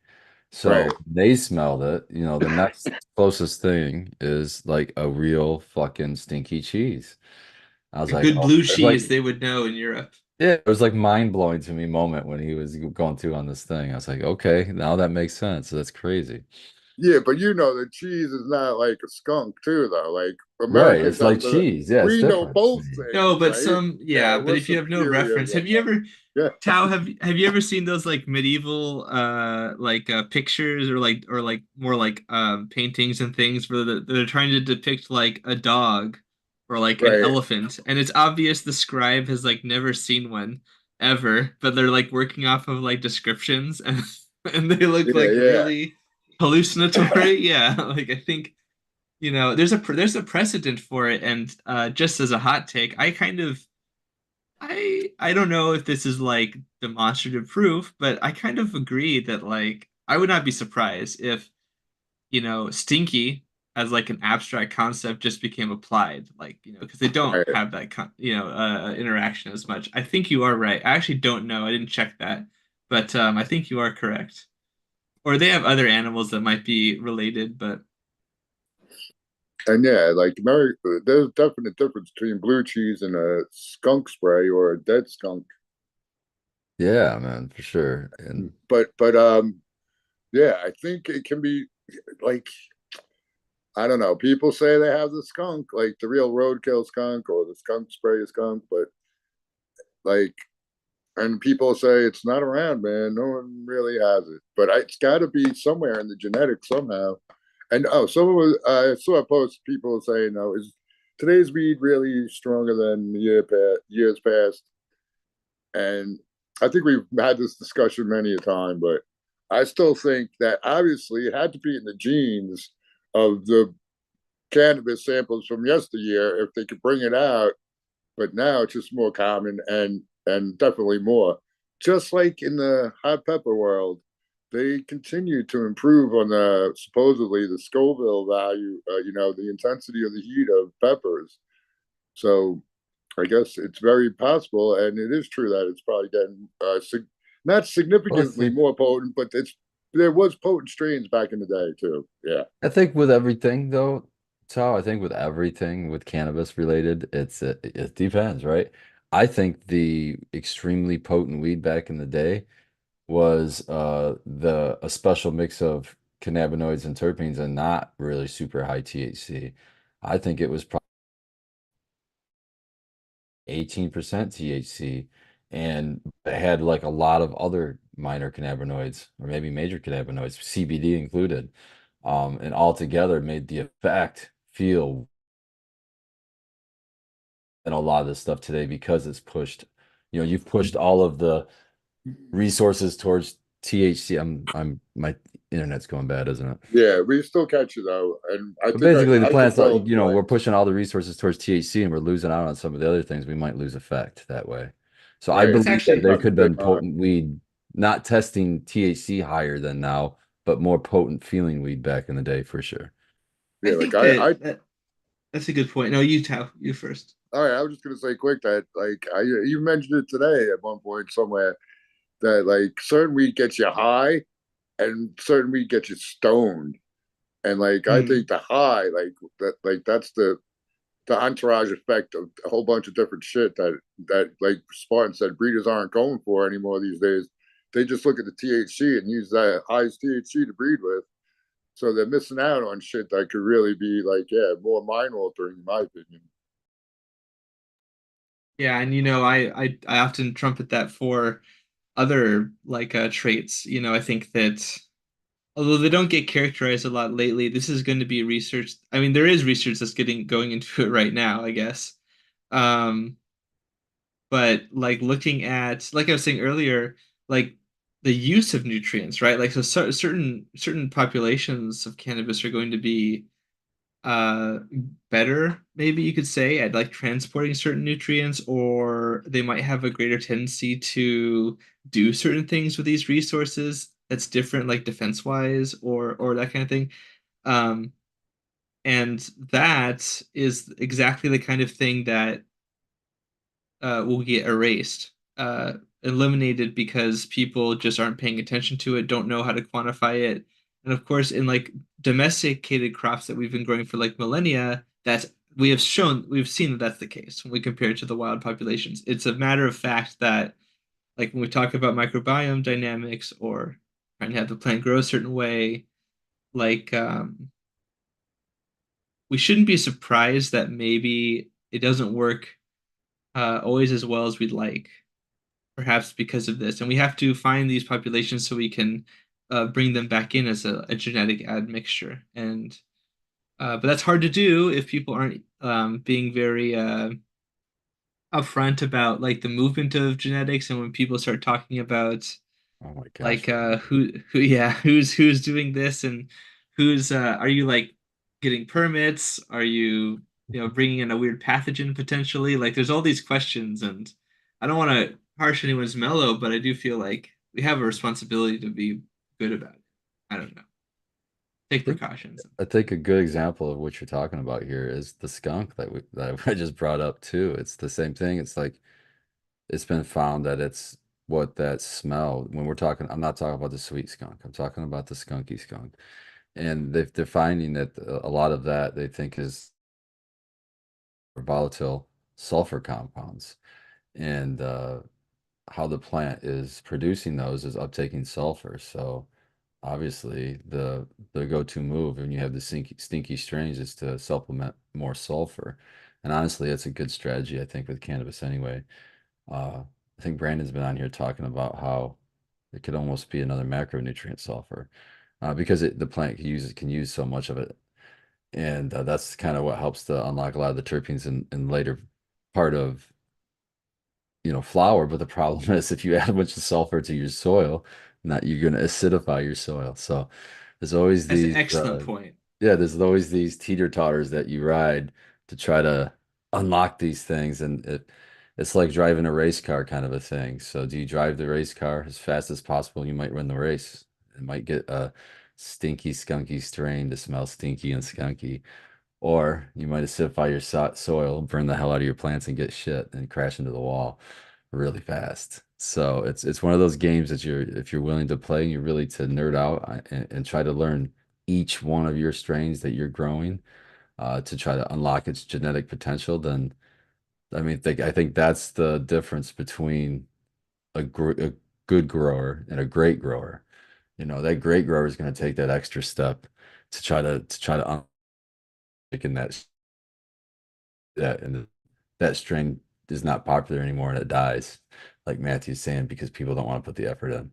So right, they smelled it. The next closest thing is like a real fucking stinky cheese. I was A like, good oh, blue it's like, cheese they would know in Europe. yeah, it was like mind blowing to me moment when he was going through on this thing. I was like, okay, now that makes sense. That's crazy. yeah, but the cheese is not like a skunk too, though. Like Right. Americans It's have like the cheese. Yeah, it's we know different. I both mean, No, things, but right? yeah, Yeah, but we're if you have no superior reference, than have you them. ever Yeah, Tao, have you ever seen those like medieval like pictures or like more like paintings and things where they're trying to depict like a dog or like an right. elephant, and it's obvious the scribe has like never seen one ever, but they're like working off of like descriptions and they look Yeah, like yeah. really hallucinatory. Yeah, like I think there's a precedent for it, and just as a hot take, I don't know if this is like demonstrative proof, but I kind of agree that like I would not be surprised if, stinky as like an abstract concept just became applied, like, because they don't Right. have that interaction as much. I think you are right. I actually don't know. I didn't check that, but I think you are correct. Or they have other animals that might be related, but And yeah, like America, there's a definite difference between blue cheese and a skunk spray or a dead skunk. yeah, man, for sure. And But yeah, I think it can be like I don't know. People say they have the skunk, like the real roadkill skunk or the skunk spray skunk, but like, and people say it's not around, man. No one really has it, but it's got to be somewhere in the genetics somehow. And someone I saw a post people saying, "No, is today's weed really stronger than years past?" And I think we've had this discussion many a time, but I still think that obviously it had to be in the genes of the cannabis samples from yesteryear if they could bring it out, but now it's just more common and definitely more. Just like in the hot pepper world, they continue to improve on the supposedly the Scoville value, the intensity of the heat of peppers. So I guess it's very possible, and it is true that it's probably getting not well, significantly more potent, but there was potent strains back in the day too. Yeah, I think with everything though, Tal, I think with everything with cannabis related, it depends, right? I think the extremely potent weed back in the day was the a special mix of cannabinoids and terpenes and not really super high THC. I think it was probably 18% THC and it had like a lot of other minor cannabinoids or maybe major cannabinoids, CBD included. And all together made the effect feel and a lot of this stuff today because it's pushed, you've pushed all of the resources towards THC. My internet's going bad, isn't it? Yeah, we still catch you though, and I But think basically, the I can plant's tell like, we're like pushing all the resources towards THC and we're losing out on some of the other things. We might lose effect that way. So I right. It's believe that actually there Cutting could the have big been potent weed, not testing THC higher than now, but more potent feeling weed back in the day for sure. I Yeah, like think that's a good point. No, you tell you first. all right. I was just gonna say quick that like you mentioned it today at one point somewhere that like certain weed gets you high and certain weed gets you stoned, and like I Hmm. think the high that's the entourage effect of a whole bunch of different shit that like Spartan said breeders aren't going for anymore these days. They just look at the THC and use that highest THC to breed with. So they're missing out on shit that could really be like, yeah, more mind altering in my opinion. Yeah, and I often trumpet that for other like traits. I think that although they don't get characterized a lot lately, this is going to be research. I mean, there is research that's getting going into it right now, I guess. Um, but like looking at, like I was saying earlier, like the use of nutrients, right? Like so, certain populations of cannabis are going to be uh better, maybe you could say, at like transporting certain nutrients, or they might have a greater tendency to do certain things with these resources that's different, like defense wise or that kind of thing. um and that is exactly the kind of thing that will get erased, eliminated, because people just aren't paying attention to it, don't know how to quantify it. And of course, in like domesticated crops that we've been growing for like millennia, we've seen that that's the case when we compare it to the wild populations. It's a matter of fact that, like when we talk about microbiome dynamics or trying to have the plant grow a certain way, like we shouldn't be surprised that maybe it doesn't work always as well as we'd like, perhaps because of this. And we have to find these populations so we can bring them back in as a genetic admixture. And but that's hard to do if people aren't being very upfront about like the movement of genetics. And when people start talking about Oh my gosh. like who yeah, who's doing this, and who's are you like getting permits, are you bringing in a weird pathogen potentially, like there's all these questions. And I don't want to harsh anyone's mellow, but I do feel like we have a responsibility to be good about it. I don't know, take think precautions. I think a good example of what you're talking about here is the skunk that I just brought up too. It's the same thing. It's like it's been found that it's what that smell when we're talking. I'm not talking about the sweet skunk. I'm talking about the skunky skunk, and they're finding that a lot of that they think is volatile sulfur compounds, and how the plant is producing those is uptaking sulfur. So obviously the go-to move when you have the stinky strains is to supplement more sulfur. And honestly, it's a good strategy, I think, with cannabis anyway. I think Brandon's been on here talking about how it could almost be another macronutrient sulfur, because the plant can use so much of it. And that's kind of what helps to unlock a lot of the terpenes in later part of flower. But the problem is if you add a bunch of sulfur to your soil, not you're going to acidify your soil. So there's always That's an these excellent point. yeah, there's always these teeter-totters that you ride to try to unlock these things, and it's like driving a race car kind of a thing. So do you drive the race car as fast as possible? You might win the race. It might get a stinky, skunky strain to smell stinky and skunky, or you might acidify your soil, burn the hell out of your plants, and get shit and crash into the wall really fast. So it's one of those games that if you're willing to play and you're really to nerd out and try to learn each one of your strains that you're growing to try to unlock its genetic potential, then I think that's the difference between a good grower and a great grower. That great grower is going to take that extra step to try to unlock that and that strain is not popular anymore and it dies, like Matthew's saying, because people don't want to put the effort in.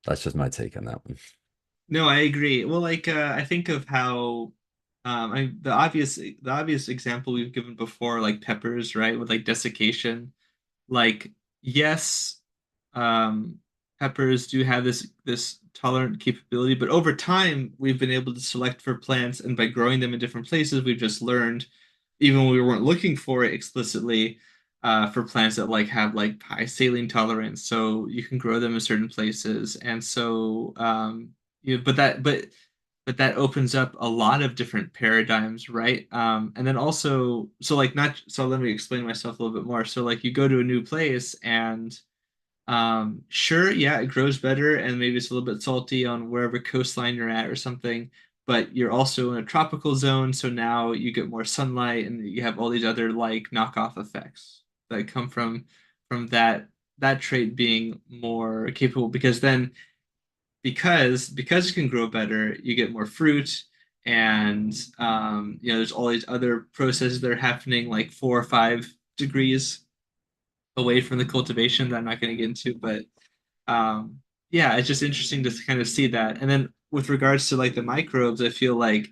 That's just my take on that one. No, I agree. Well, like I think of how the obvious example we've given before, like peppers, right? With like desiccation. Like, yes, um, peppers do have this tolerant capability, but over time we've been able to select for plants, and by growing them in different places, we've just learned, even when we weren't looking for it explicitly, for plants that like have like high saline tolerance, so you can grow them in certain places, and so but that opens up a lot of different paradigms, right? And then also, so like not, so let me explain myself a little bit more. So like you go to a new place and sure, yeah, it grows better and maybe it's a little bit salty on wherever coastline you're at or something, but you're also in a tropical zone, so now you get more sunlight and you have all these other like knockoff effects that come from that trait being more capable because then because you can grow better, you get more fruit, and there's all these other processes that are happening like 4 or 5 degrees away from the cultivation that I'm not going to get into, but um, yeah, it's just interesting to kind of see that. And then with regards to like the microbes, I feel like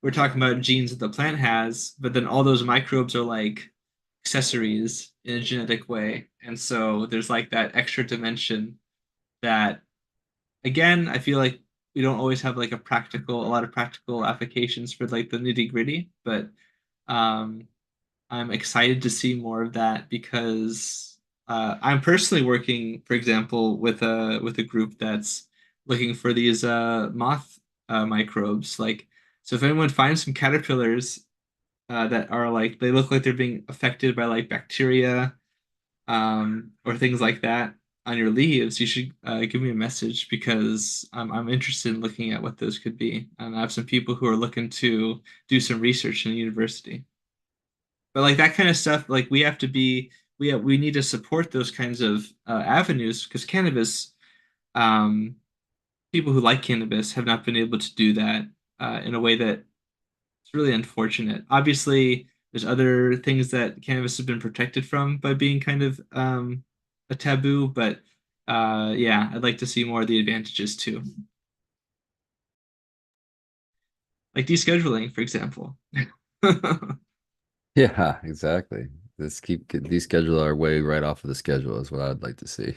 we're talking about genes that the plant has, but then all those microbes are like accessories in a genetic way, and so there's like that extra dimension that again, I feel like we don't always have like a lot of practical applications for like the nitty gritty, but um, I'm excited to see more of that because I'm personally working, for example, with a group that's looking for these moth microbes. Like, so if anyone finds some caterpillars that are like they look like they're being affected by like bacteria or things like that on your leaves, you should give me a message because I'm interested in looking at what those could be. And I have some people who are looking to do some research in university. But like that kind of stuff, like we need to support those kinds of avenues because cannabis, um, people who like cannabis have not been able to do that in a way that it's really unfortunate. Obviously, there's other things that cannabis has been protected from by being kind of a taboo, but yeah, I'd like to see more of the advantages too. Like descheduling, for example. Yeah, exactly. Let's keep deschedule our way right off of the schedule is what I'd like to see.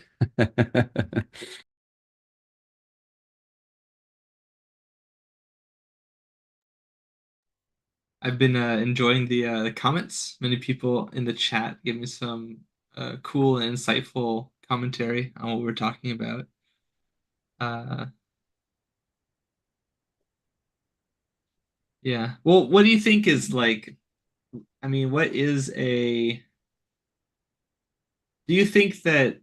I've been enjoying the comments. Many people in the chat give me some cool and insightful commentary on what we're talking about. Uh, yeah. Well, what do you think is like, I mean, what is a, do you think that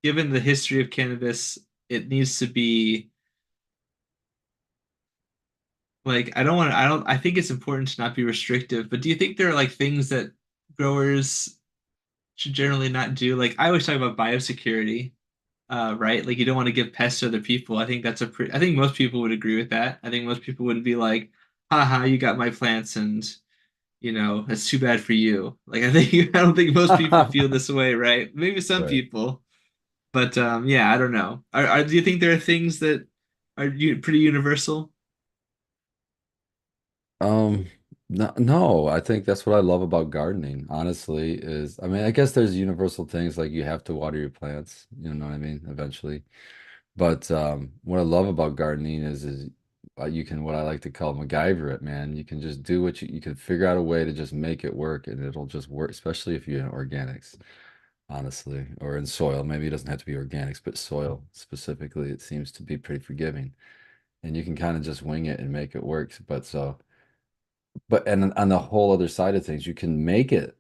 given the history of cannabis, it needs to be like, I think it's important to not be restrictive, but do you think there are like things that growers should generally not do? Like, I always talk about biosecurity, right? Like, you don't want to give pests to other people. I think I think most people would agree with that. I think most people wouldn't be like, haha, you got my plants and, that's too bad for you. Like, I don't think most people feel this way, right? Maybe some Right. people. But yeah, I don't know. Do you think there are things that are pretty universal? Um, no, no, I think that's what I love about gardening, honestly, is I mean, I guess there's universal things like you have to water your plants, you know what I mean, eventually. But what I love about gardening is you can what I like to call MacGyver it, man. You can just do what you can figure out a way to just make it work and it'll just work, especially if you're in organics, honestly, or in soil. Maybe it doesn't have to be organics, but soil specifically, it seems to be pretty forgiving. And you can kind of just wing it and make it work. But and on the whole other side of things, you can make it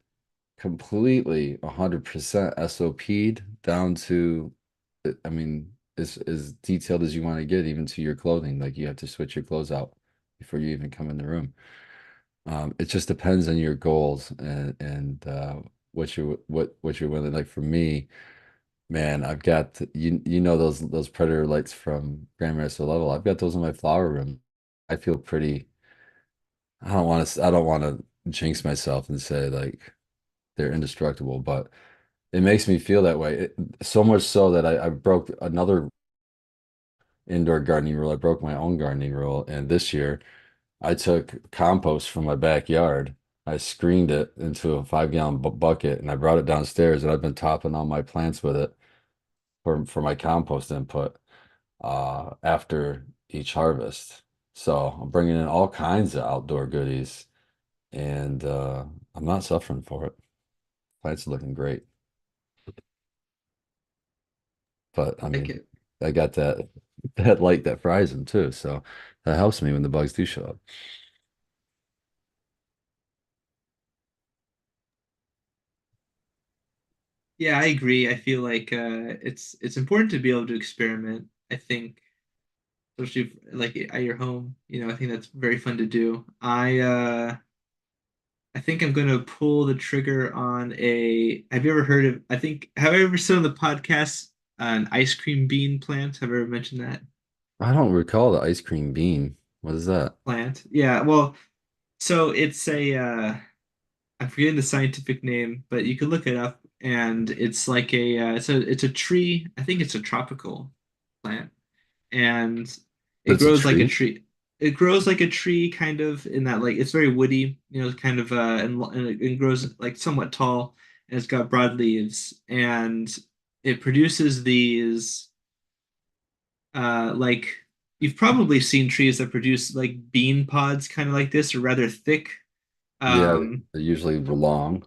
completely 100% SOP'd down to, I mean, as detailed as you want to get, even to your clothing. Like you have to switch your clothes out before you even come in the room. It just depends on your goals and what you're willing. Like for me, man, I've got you know those predator lights from Grand Master Level. I've got those in my flower room. I feel pretty. I don't want to. jinx myself and say like they're indestructible, but it makes me feel that way. So much so that I broke another indoor gardening rule. I broke my own gardening rule, and this year I took compost from my backyard. I screened it into a 5 gallon bucket, and I brought it downstairs, and I've been topping all my plants with it for my compost input after each harvest. So I'm bringing in all kinds of outdoor goodies, and I'm not suffering for it. Plants are looking great, but I Like mean, it. I got that light that fries them too, so that helps me when the bugs do show up. Yeah, I agree. I feel like it's important to be able to experiment. I think, especially like at your home, I think that's very fun to do. I think I'm gonna pull the trigger on a. Have you ever heard of? Have I ever said on the podcast an ice cream bean plant? Have I ever mentioned that I don't recall the ice cream bean. What is that? plant? Yeah, well, so it's a. I'm forgetting the scientific name, but you can look it up, and it's like it's a tree. I think it's a tropical plant, and it It's a grows like a tree? tree. It grows like a tree, kind of in that like it's very woody, kind of and it grows like somewhat tall, and it's got broad leaves, and it produces these like you've probably seen trees that produce like bean pods, kind of like this, or rather thick. Yeah, Um, they're usually long.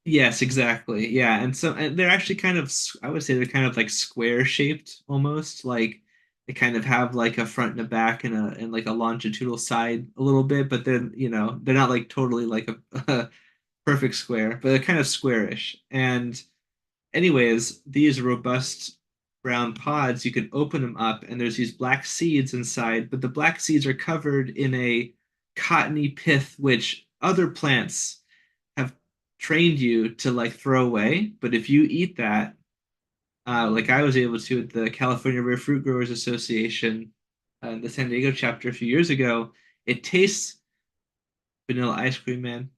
Yes, exactly. Yeah, and they're actually kind of I would say they're kind of like square shaped almost. Like they kind of have like a front and a back and like a longitudinal side a little bit, but then, they're not like totally like a perfect square, but they're kind of squarish. And anyways, these robust brown pods, you can open them up and there's these black seeds inside, but the black seeds are covered in a cottony pith which other plants have trained you to like throw away. But if you eat that, like I was able to at the California Rare Fruit Growers Association, the San Diego chapter a few years ago, it tastes vanilla ice cream, man.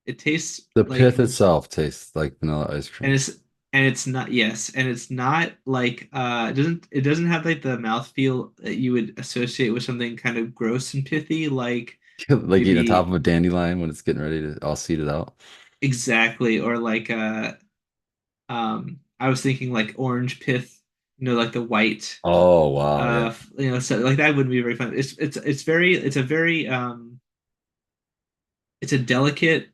It tastes The like, pith itself tastes like vanilla ice and cream. it's not, yes, and it's not like it doesn't have like the mouthfeel that you would associate with something kind of gross and pithy, like Like eating the top maybe of a dandelion when it's getting ready to all seeded out. exactly, or like I was thinking like orange pith, like the white, Oh wow, yeah. so like that wouldn't be very fun. It's a delicate,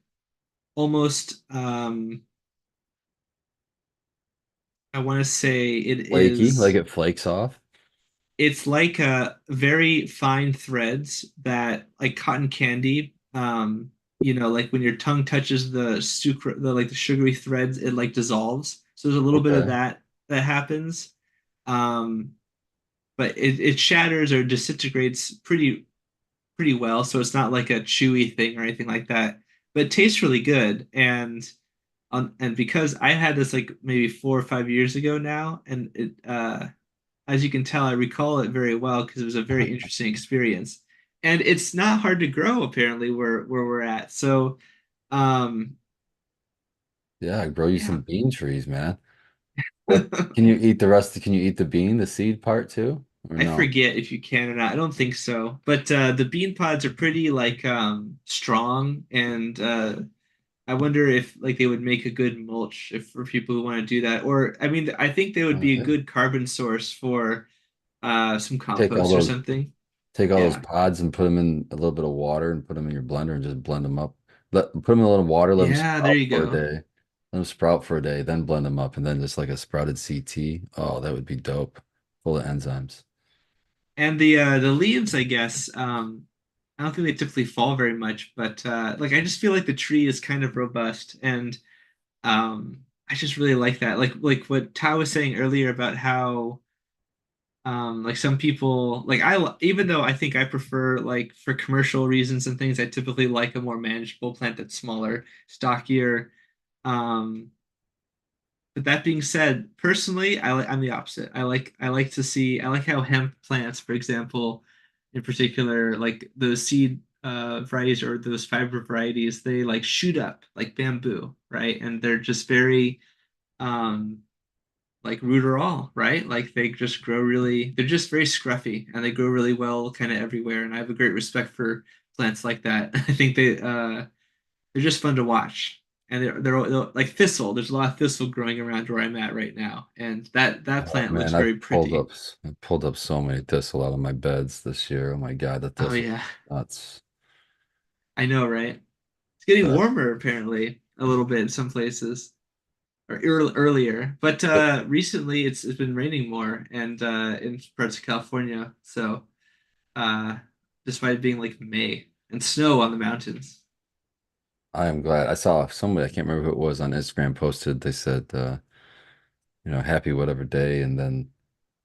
almost, I want to say Flaky, like it flakes off. it's like very fine threads that like cotton candy, like when your tongue touches the sucra, the like the sugary threads, it like dissolves. So there's a little bit of Okay. that happens. Um, but it shatters or disintegrates pretty well, so it's not like a chewy thing or anything like that. But it tastes really good, and because I had this like maybe 4 or 5 years ago now, and as you can tell, I recall it very well because it was a very interesting experience, and it's not hard to grow apparently where we're at. So, um, Yeah, grow you yeah. some bean trees, man. What can you eat the rest? Can you eat the bean, the seed part too? Or I no? forget if you can or not. I don't think so. But the bean pods are pretty like strong, and I wonder if like they would make a good mulch if for people who want to do that. Or I mean, I think they would be a Yeah. good carbon source for some Take all compost or those something. Take all those Yeah. pods and put them in a little bit of water and put them in your blender and just blend them up. Put them in a little water, let them Yeah, there sprout you for a go. day. Let them sprout for a day, then blend them up, and then just like a sprouted CT. Oh, that would be dope. Full of enzymes. And the leaves, I guess, I don't think they typically fall very much, but like I just feel like the tree is kind of robust, and I just really like that. Like what Tao was saying earlier about how like some people like even though I think I prefer like for commercial reasons and things, I typically like a more manageable plant that's smaller, stockier. Um, but that being said, personally, I'm the opposite. I like how hemp plants, for example, in particular, like those seed varieties or those fiber varieties, they like shoot up like bamboo, right? And they're just very um like rooterall, right? Like they just grow really, they're just very scruffy and they grow really well kind of everywhere. And I have a great respect for plants like that. I think they're just fun to watch. And they're like thistle. There's a lot of thistle growing around where I'm at right now, and that Oh plant looks man, very pretty. I pulled up so many thistle out of my beds this year. Oh my God, the Oh thistle yeah, nuts. I know, right? It's getting But warmer apparently a little bit in some places, or earlier. But recently it's been raining more, and in parts of California. So uh, despite it being like May and snow on the mountains. I am glad. I saw somebody, I can't remember who it was on Instagram posted, they said happy whatever day, and then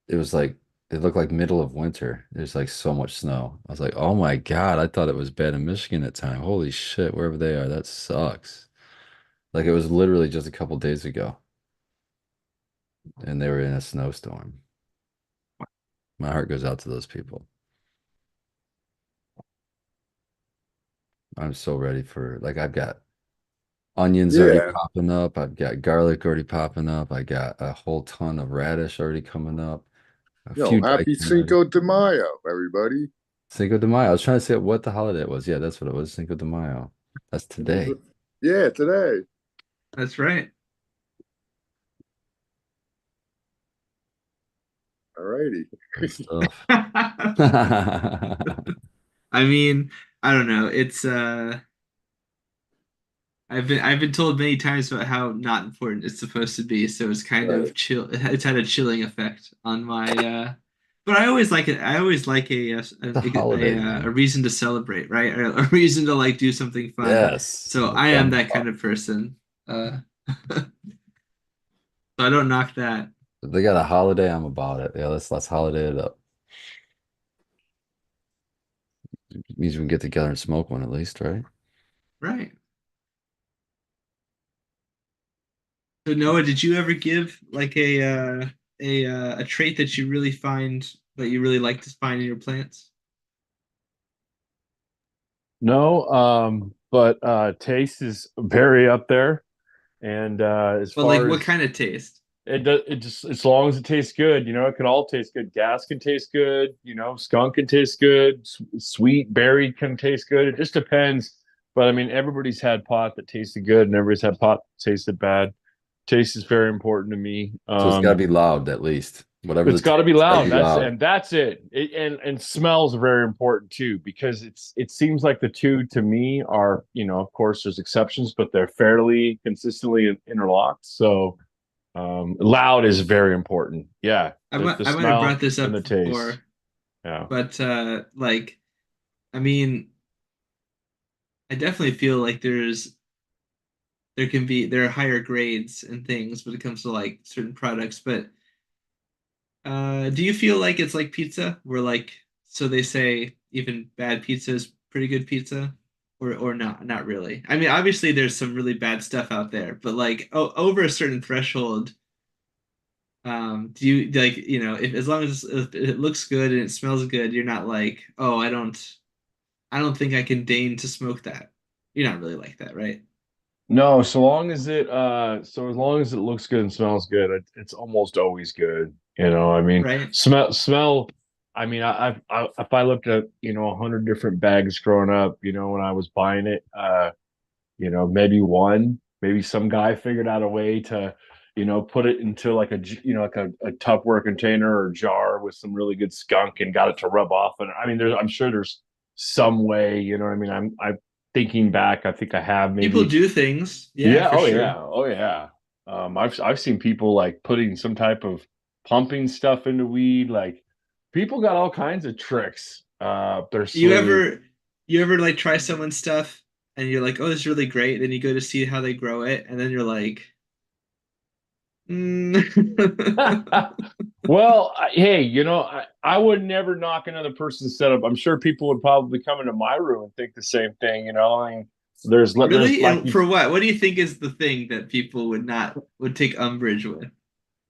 it was like it looked like middle of winter. There's like so much snow. I was like, oh my God, I thought it was bad in Michigan at time. Holy shit, wherever they are, that sucks. Like it was literally just a couple days ago, and they were in a snowstorm. My heart goes out to those people. I'm so ready for like I've got onions already Yeah. popping up. I've got garlic already popping up. I got a whole ton of radish already coming up. A Yo, few happy daikon already. Cinco de Mayo, everybody. Cinco de Mayo. I was trying to say what the holiday it was. Yeah, that's what it was. Cinco de Mayo. That's today. Yeah, today. That's right. Alrighty. Good stuff. I mean, I don't know. It's I've been told many times about how not important it's supposed to be, so it's kind Right. of chill. It's had a chilling effect on my. But I always like it. I always like The holiday, a man. reason to celebrate, right? A reason to like do something fun. Yes. So Like I am family that kind fun. of person. So I don't knock that. If they got a holiday, I'm about it. Yeah, let's holiday it up. It means we can get together and smoke one at least, right? Right. So Noah, did you ever give like a trait that you really find that you really like to find in your plants? No, but taste is very up there. And as But like, far what as kind of taste? it does, it just as long as it tastes good, it can all taste good. Gas can taste good, skunk can taste good, sweet berry can taste good. It just depends. But I mean, everybody's had pot that tasted good, and everybody's had pot that tasted bad. Taste is very important to me. So it's got to be loud at least. Whatever the It's got to taste, be it's got to loud. be That's loud. and that's it. And smells are very important too because it seems like the two to me are of course there's exceptions, but they're fairly consistently interlocked. So loud is very important. Yeah, the I might have smell brought this and up the taste. before, Yeah. but like, I mean, I definitely feel like there are higher grades and things when it comes to like certain products, but do you feel like it's like pizza, where like so they say even bad pizza is pretty good pizza, or not really? I mean, obviously there's some really bad stuff out there, but like over a certain threshold, do you like if as long as if it looks good and it smells good, you're not like, oh, I don't think I can deign to smoke that. You're not really like that, right? No, so as long as it looks good and smells good, it's almost always good. I mean, Right? smell. I mean, if I looked at 100 different bags growing up, when I was buying it, maybe some guy figured out a way to, put it into like a Tupperware container or jar with some really good skunk and got it to rub off. And I mean, I'm sure there's some way. You know what I mean? I'm thinking back. I think I have People maybe. do things, yeah, Yeah, for oh yeah, sure. oh yeah. I've seen people like putting some type of pumping stuff into weed. Like people got all kinds of tricks up their You sleeve. ever you ever like try someone's stuff and you're like, oh, this is really great. Then you go to see how they grow it, and then you're like, mm. Well, hey, I would never knock another person's setup. I'm sure people would probably come into my room and think the same thing. I mean, there's Really? like And for what? What do you think is the thing that people would not would take umbrage with?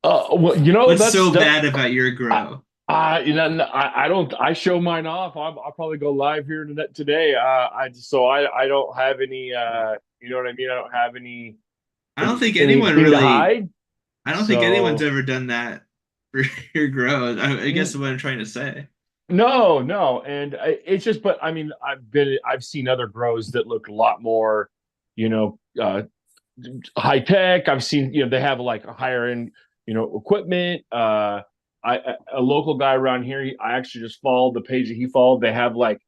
well, What's that's so that bad about your I, grow? I don't. I show mine off. I'll probably go live here today. I don't have any. You know what I mean? I don't have I don't think anyone anything to really. hide. I don't think anyone's So ever done that for your grow. I guess n- what I'm trying to say. no, no, and it's just. But I mean, I've seen other grows that look a lot more, you know, high tech. I've seen, they have like a higher end, equipment. A local guy around here, I actually just followed the page that he followed. They have like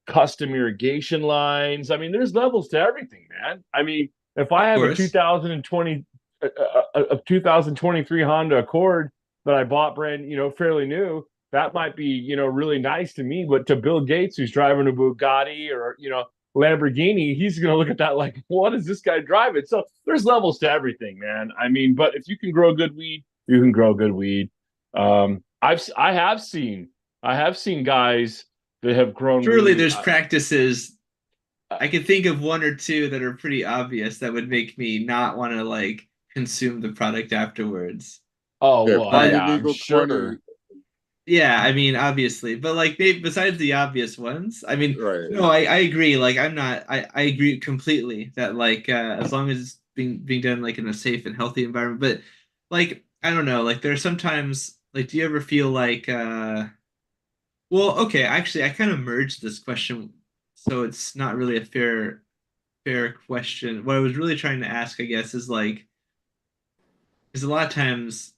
custom irrigation lines. I mean, there's levels to everything, man. I mean, if I Of have a course. 2020 a 2023 Honda Accord that I bought brand, fairly new, that might be, really nice to me. But to Bill Gates, who's driving a Bugatti or, Lamborghini, he's going to look at that like, what is this guy driving? So there's levels to everything, man. I mean, but if you can grow good weed, you can grow good weed. I have seen guys that have grown Surely weed. there's practices. I can think of one or two that are pretty obvious that would make me not want to like consume the product afterwards. Oh Yeah, well, pretty But yeah, I'm legal 20, sure. yeah, I mean, obviously, but like maybe besides the obvious ones, I mean, right. no, I agree. Like, I'm not. I agree completely that like as long as it's being done like in a safe and healthy environment. But like, I don't know. Like, there's sometimes like, do you ever feel like well, okay, actually, I kind of merged this question, so it's not really a fair question. What I was really trying to ask, I guess, is like, is a lot of times,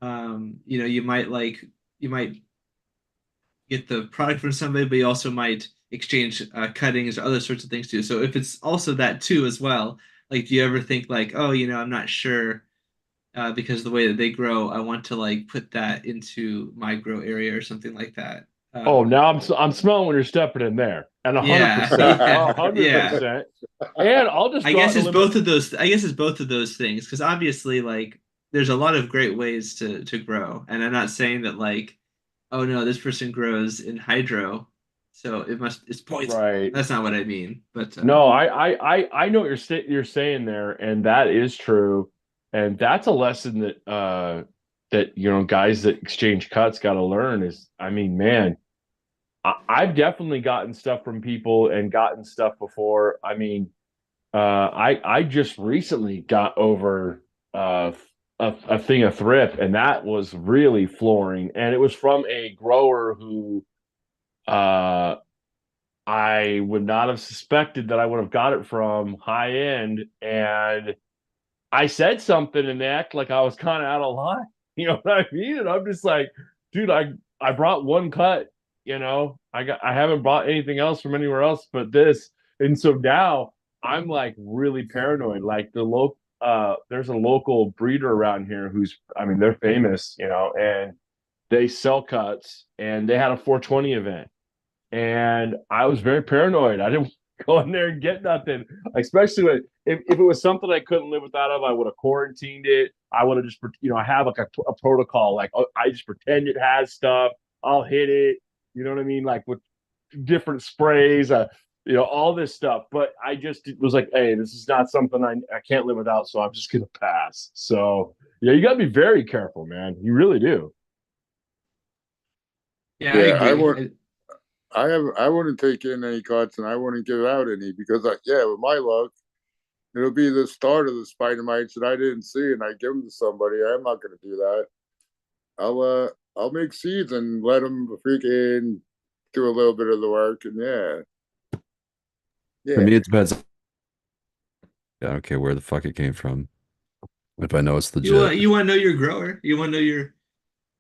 you might get the product from somebody, but you also might exchange cuttings or other sorts of things too. So if it's also that too as well, like, do you ever think like, oh, I'm not sure because of the way that they grow, I want to like put that into my grow area or something like that. Oh, now I'm smelling when you're stepping in there, and a hundred Yeah, percent, yeah, a hundred yeah. percent. And I'll just I go out guess on a it's limb. both of those. I guess it's both of those things because obviously, like, there's a lot of great ways to grow, and I'm not saying that like, oh no, this person grows in hydro, so it's poison. Right. That's not what I mean. But No, I know what you're saying there, and that is true, and that's a lesson that guys that exchange cuts got to learn is, I mean, man, I've definitely gotten stuff from people and gotten stuff before. I mean, I just recently got over a thing of thrift, and that was really flooring, and it was from a grower who uh I would not have suspected that I would have got it from high end. And I said something and they act like I was kind of out of line. You know what I mean? And I'm just like, dude, I brought one cut, I haven't bought anything else from anywhere else but this. And so now I'm like really paranoid. Like there's a local breeder around here who's, I mean, they're famous, and they sell cuts and they had a 420 event and I was very paranoid. I didn't go in there and get nothing, especially if it was something I couldn't live without of. I would have quarantined it. I would have just, I have like a protocol. Like, oh, I just pretend it has stuff. I'll hit it. You know what I mean? Like with different sprays, all this stuff. But I just was like, hey, this is not something I can't live without. So I'm just gonna pass. So yeah, you got to be very careful, man. You really do. yeah, I Yeah, agree. I wouldn't take in any cuts and I wouldn't give out any because yeah, with my luck, it'll be the start of the spider mites that I didn't see and I give them to somebody. I'm not going to do that. I'll make seeds and let them freaking do a little bit of the work and For yeah. me, it depends. I don't care where the fuck it came from. If I know it's legit. You want to know your grower. You want to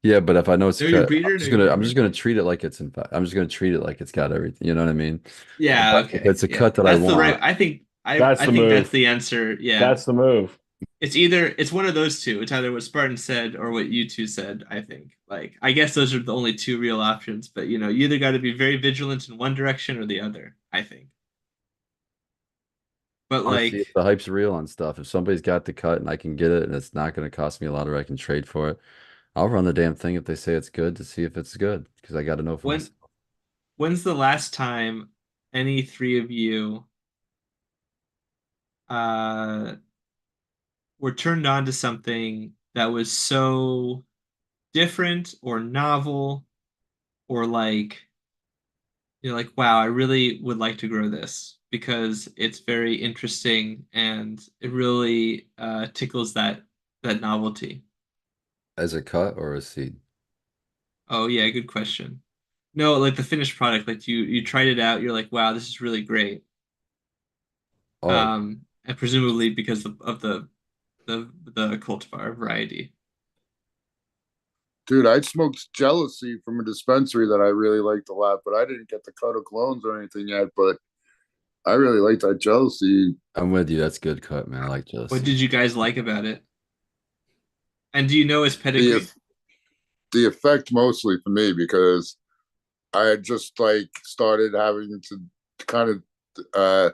Yeah, but if I know it's know your cut, breeder, know your I'm just grower. gonna treat it like I'm just gonna treat it like it's got everything. You know what I mean? Yeah, If okay. it's a Yeah. cut that I That's the right. want, I think That's I the think that's move. the answer. Yeah. That's the move. It's one of those two. It's either what Spartan said or what you two said, I think. Like, I guess those are the only two real options, but you either got to be very vigilant in one direction or the other, I think. But I want to see like, if the hype's real on stuff. If somebody's got the cut and I can get it and it's not gonna cost me a lot or I can trade for it, I'll run the damn thing if they say it's good to see if it's good because I got to know for when myself. when's the last time any three of you uh were turned on to something that was so different or novel or like you're like, wow, I really would like to grow this because it's very interesting and it really tickles that novelty. As a cut or a seed? Oh yeah, good question. No, like the finished product, like you tried it out, you're like, wow, this is really great. Oh, And presumably because of the cultivar variety. Dude, I smoked Jealousy from a dispensary that I really liked a lot, but I didn't get the cut of clones or anything yet. But I really liked that Jealousy. I'm with you. That's good cut, man. I like What jealousy. did you guys like about it? And do you know his The pedigree? the effect mostly for me because I had just like started having to kind of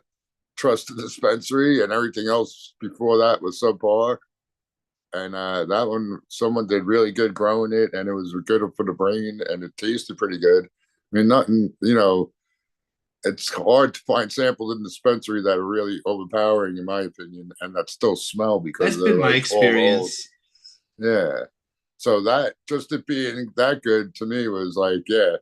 trust the dispensary, and everything else before that was subpar. And that one, someone did really good growing it, and it was good for the brain, and it tasted pretty good. I mean, nothing, it's hard to find samples in the dispensary that are really overpowering, in my opinion, and that still smell because That's they're been my like all old. experience. Yeah. So that just it being that good to me was like, yeah,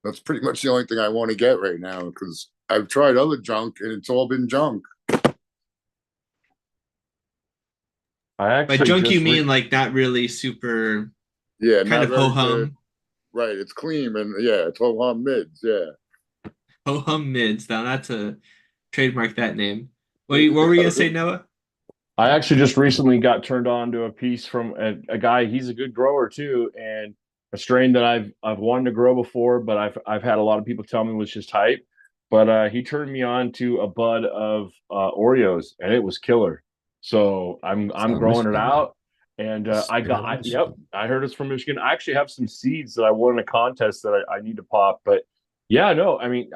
that's pretty much the only thing I want to get right now because I've tried other junk and it's all been junk. I By actually junk, you just mean like not really super Yeah, kind not of ho very good. hum, Right. It's clean and yeah, it's all on mids. Yeah. ho hum mids. Now that's a trademark that name. What were you gonna say, Noah? I actually just recently got turned on to a piece from a guy. He's a good grower too, and a strain that I've wanted to grow before, but I've had a lot of people tell me was just hype. But he turned me on to a bud of Oreos, and it was killer. So It's I'm not growing it Michigan, man. out, and Straight out of yep, Michigan. I heard it's from Michigan. I actually have some seeds that I won in a contest that I need to pop. But yeah, no, I mean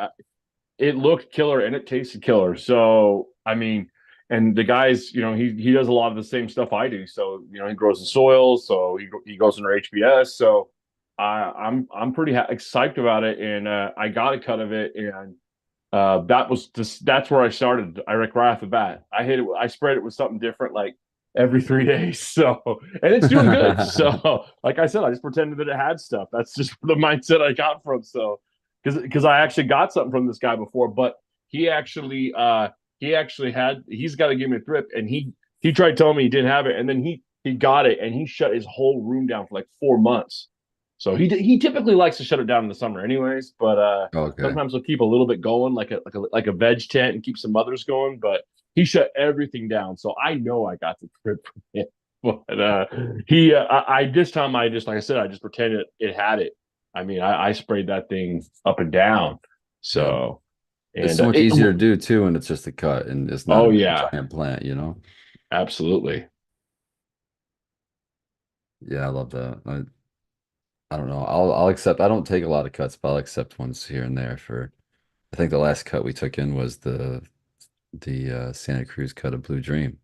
it looked killer and it tasted killer. So I mean, and the guys, he does a lot of the same stuff I do. So he grows the soil, so he goes under HBS. So I'm pretty excited about it, and I got a cut of it, and that's where I started. I right off the bat, I hit it. I spread it with something different, like every 3 days. So and it's doing good. So like I said, I just pretended that it had stuff. That's just the mindset I got from. So because I actually got something from this guy before, but he actually he's got to give me a thrip, and he tried telling me he didn't have it, and then he got it, and he shut his whole room down for like 4 months. So he typically likes to shut it down in the summer, anyways. But Okay. sometimes he'll keep a little bit going, like a veg tent, and keep some others going. But he shut everything down, so I know I got the trip from him. But I this time I just like I said I just pretended it had it. I mean I sprayed that thing up and down. Yeah. So It's and so much easier to do too, and it's just a cut and it's not oh a big yeah, giant plant. absolutely. Yeah, I love that. I don't know. I'll accept. I don't take a lot of cuts, but I'll accept ones here and there for. I think the last cut we took in was the Santa Cruz cut of Blue Dream.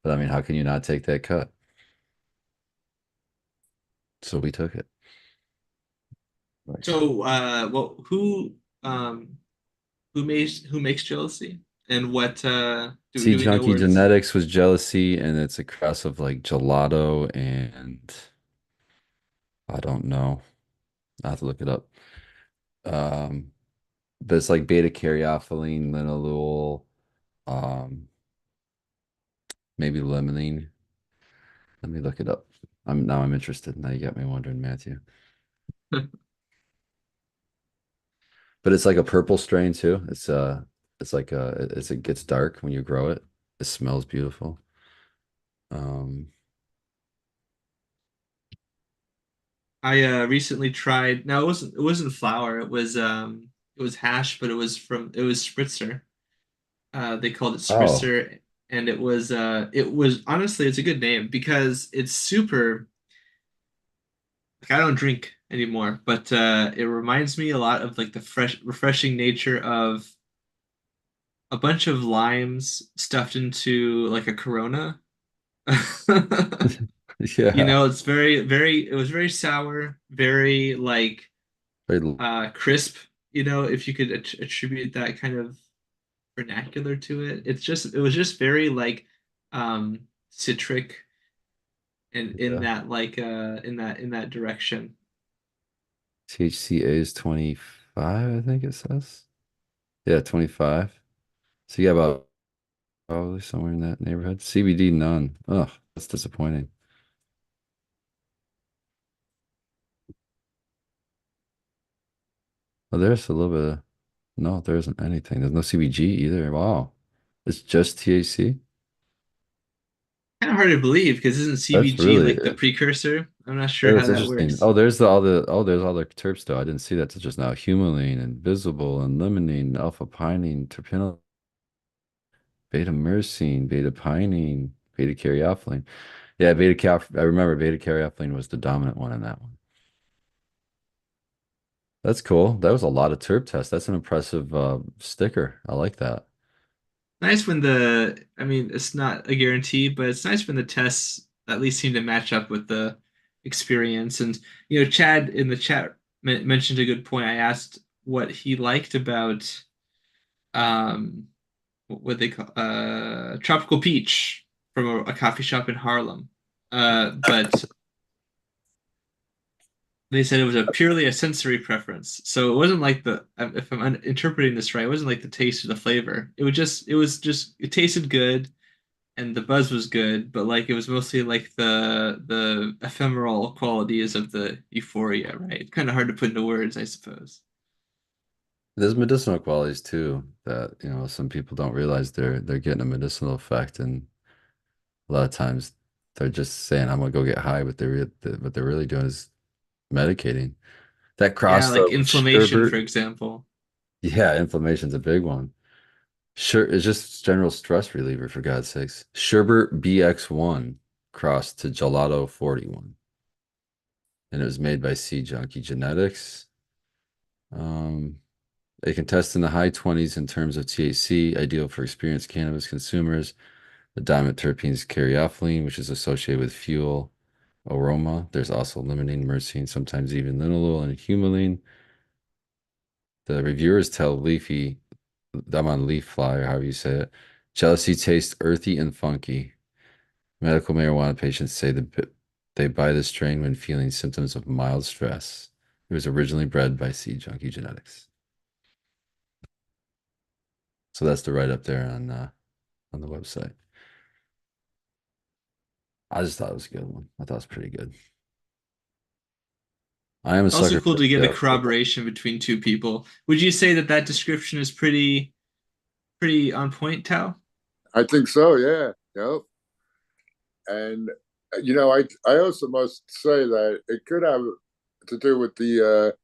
But I mean, how can you not take that cut? So we took it. Right. So, well, um, who makes jealousy, and what See, do we know Junkie where it's? Genetics was jealousy, and it's a cross of like gelato and I don't know. I have to look it up. Um, but it's like beta caryophyllene, linalool, um, maybe limonene. Let me look it up. I'm interested. Now you got me wondering, Matthew. But it's like a purple strain too. It's like it gets dark when you grow it. It smells beautiful. Um, I recently tried. Now it wasn't flour. It was hash, but it was Spritzer. They called it oh, Spritzer, and it was honestly it's a good name because it's super. Like I don't drink anymore, but it reminds me a lot of like the refreshing nature of a bunch of limes stuffed into like a Corona. yeah. It's it was very sour, very like Very crisp, if you could attribute that kind of vernacular to it. It was just very like citric in Yeah. that like in that direction. THCA is 25, I think it says. Yeah, 25. So yeah, about probably somewhere in that neighborhood. CBD, none. Oh, that's disappointing. Oh, there's a little bit of, no, there isn't anything. There's no CBG either. Wow. It's just THC? Kind of hard to believe because isn't That's CBG really like the precursor? I'm not yeah, sure how that's that interesting. works. Oh, there's all the terps though. I didn't see that till just now. Humulene and visible and limonene, alpha pinene, terpinol, beta myrcene, beta pinene, beta caryophyllene. Yeah, I remember beta caryophyllene was the dominant one in that one. That's cool. That was a lot of terp tests. That's an impressive sticker. I like that. Nice when the, I mean, it's not a guarantee, but it's nice when the tests at least seem to match up with the experience. And, Chad in the chat mentioned a good point. I asked what he liked about, um, what they call, Tropical Peach from a coffee shop in Harlem. But they said it was a purely a sensory preference. So it wasn't like if I'm interpreting this right, it wasn't like the taste or the flavor. It tasted good and the buzz was good, but like it was mostly like the ephemeral qualities of the euphoria, right? Kind of hard to put into words, I suppose. There's medicinal qualities too that, some people don't realize they're getting a medicinal effect, and a lot of times they're just saying I'm gonna go get high, but what they're really doing is medicating. That Yeah, cross like though with inflammation, for sherbet, example. yeah, inflammation's a big one. Sure, it's just general stress reliever for God's sakes. Sherbet BX1 crossed to Gelato 41, and it was made by Sea Junkie Genetics. Um, They can test in the high 20s in terms of THC, ideal for experienced cannabis consumers. The dominant terpene is caryophyllene, which is associated with fuel aroma. There's also limonene, myrcene, sometimes even linalool and humulene. The reviewers tell Leafy, I'm on Leaf Fly, or however you say it, jealousy tastes earthy and funky. Medical marijuana patients say they buy this strain when feeling symptoms of mild stress. It was originally bred by Sea Junkie Genetics. So that's the write up there on the website. I just thought it was a good one. I thought it was pretty good. I am a Also sucker cool for to get a yeah. corroboration between two people. Would you say that that description is pretty on point, Tao? I think so. Yeah. Yep. And I also must say that it could have to do with the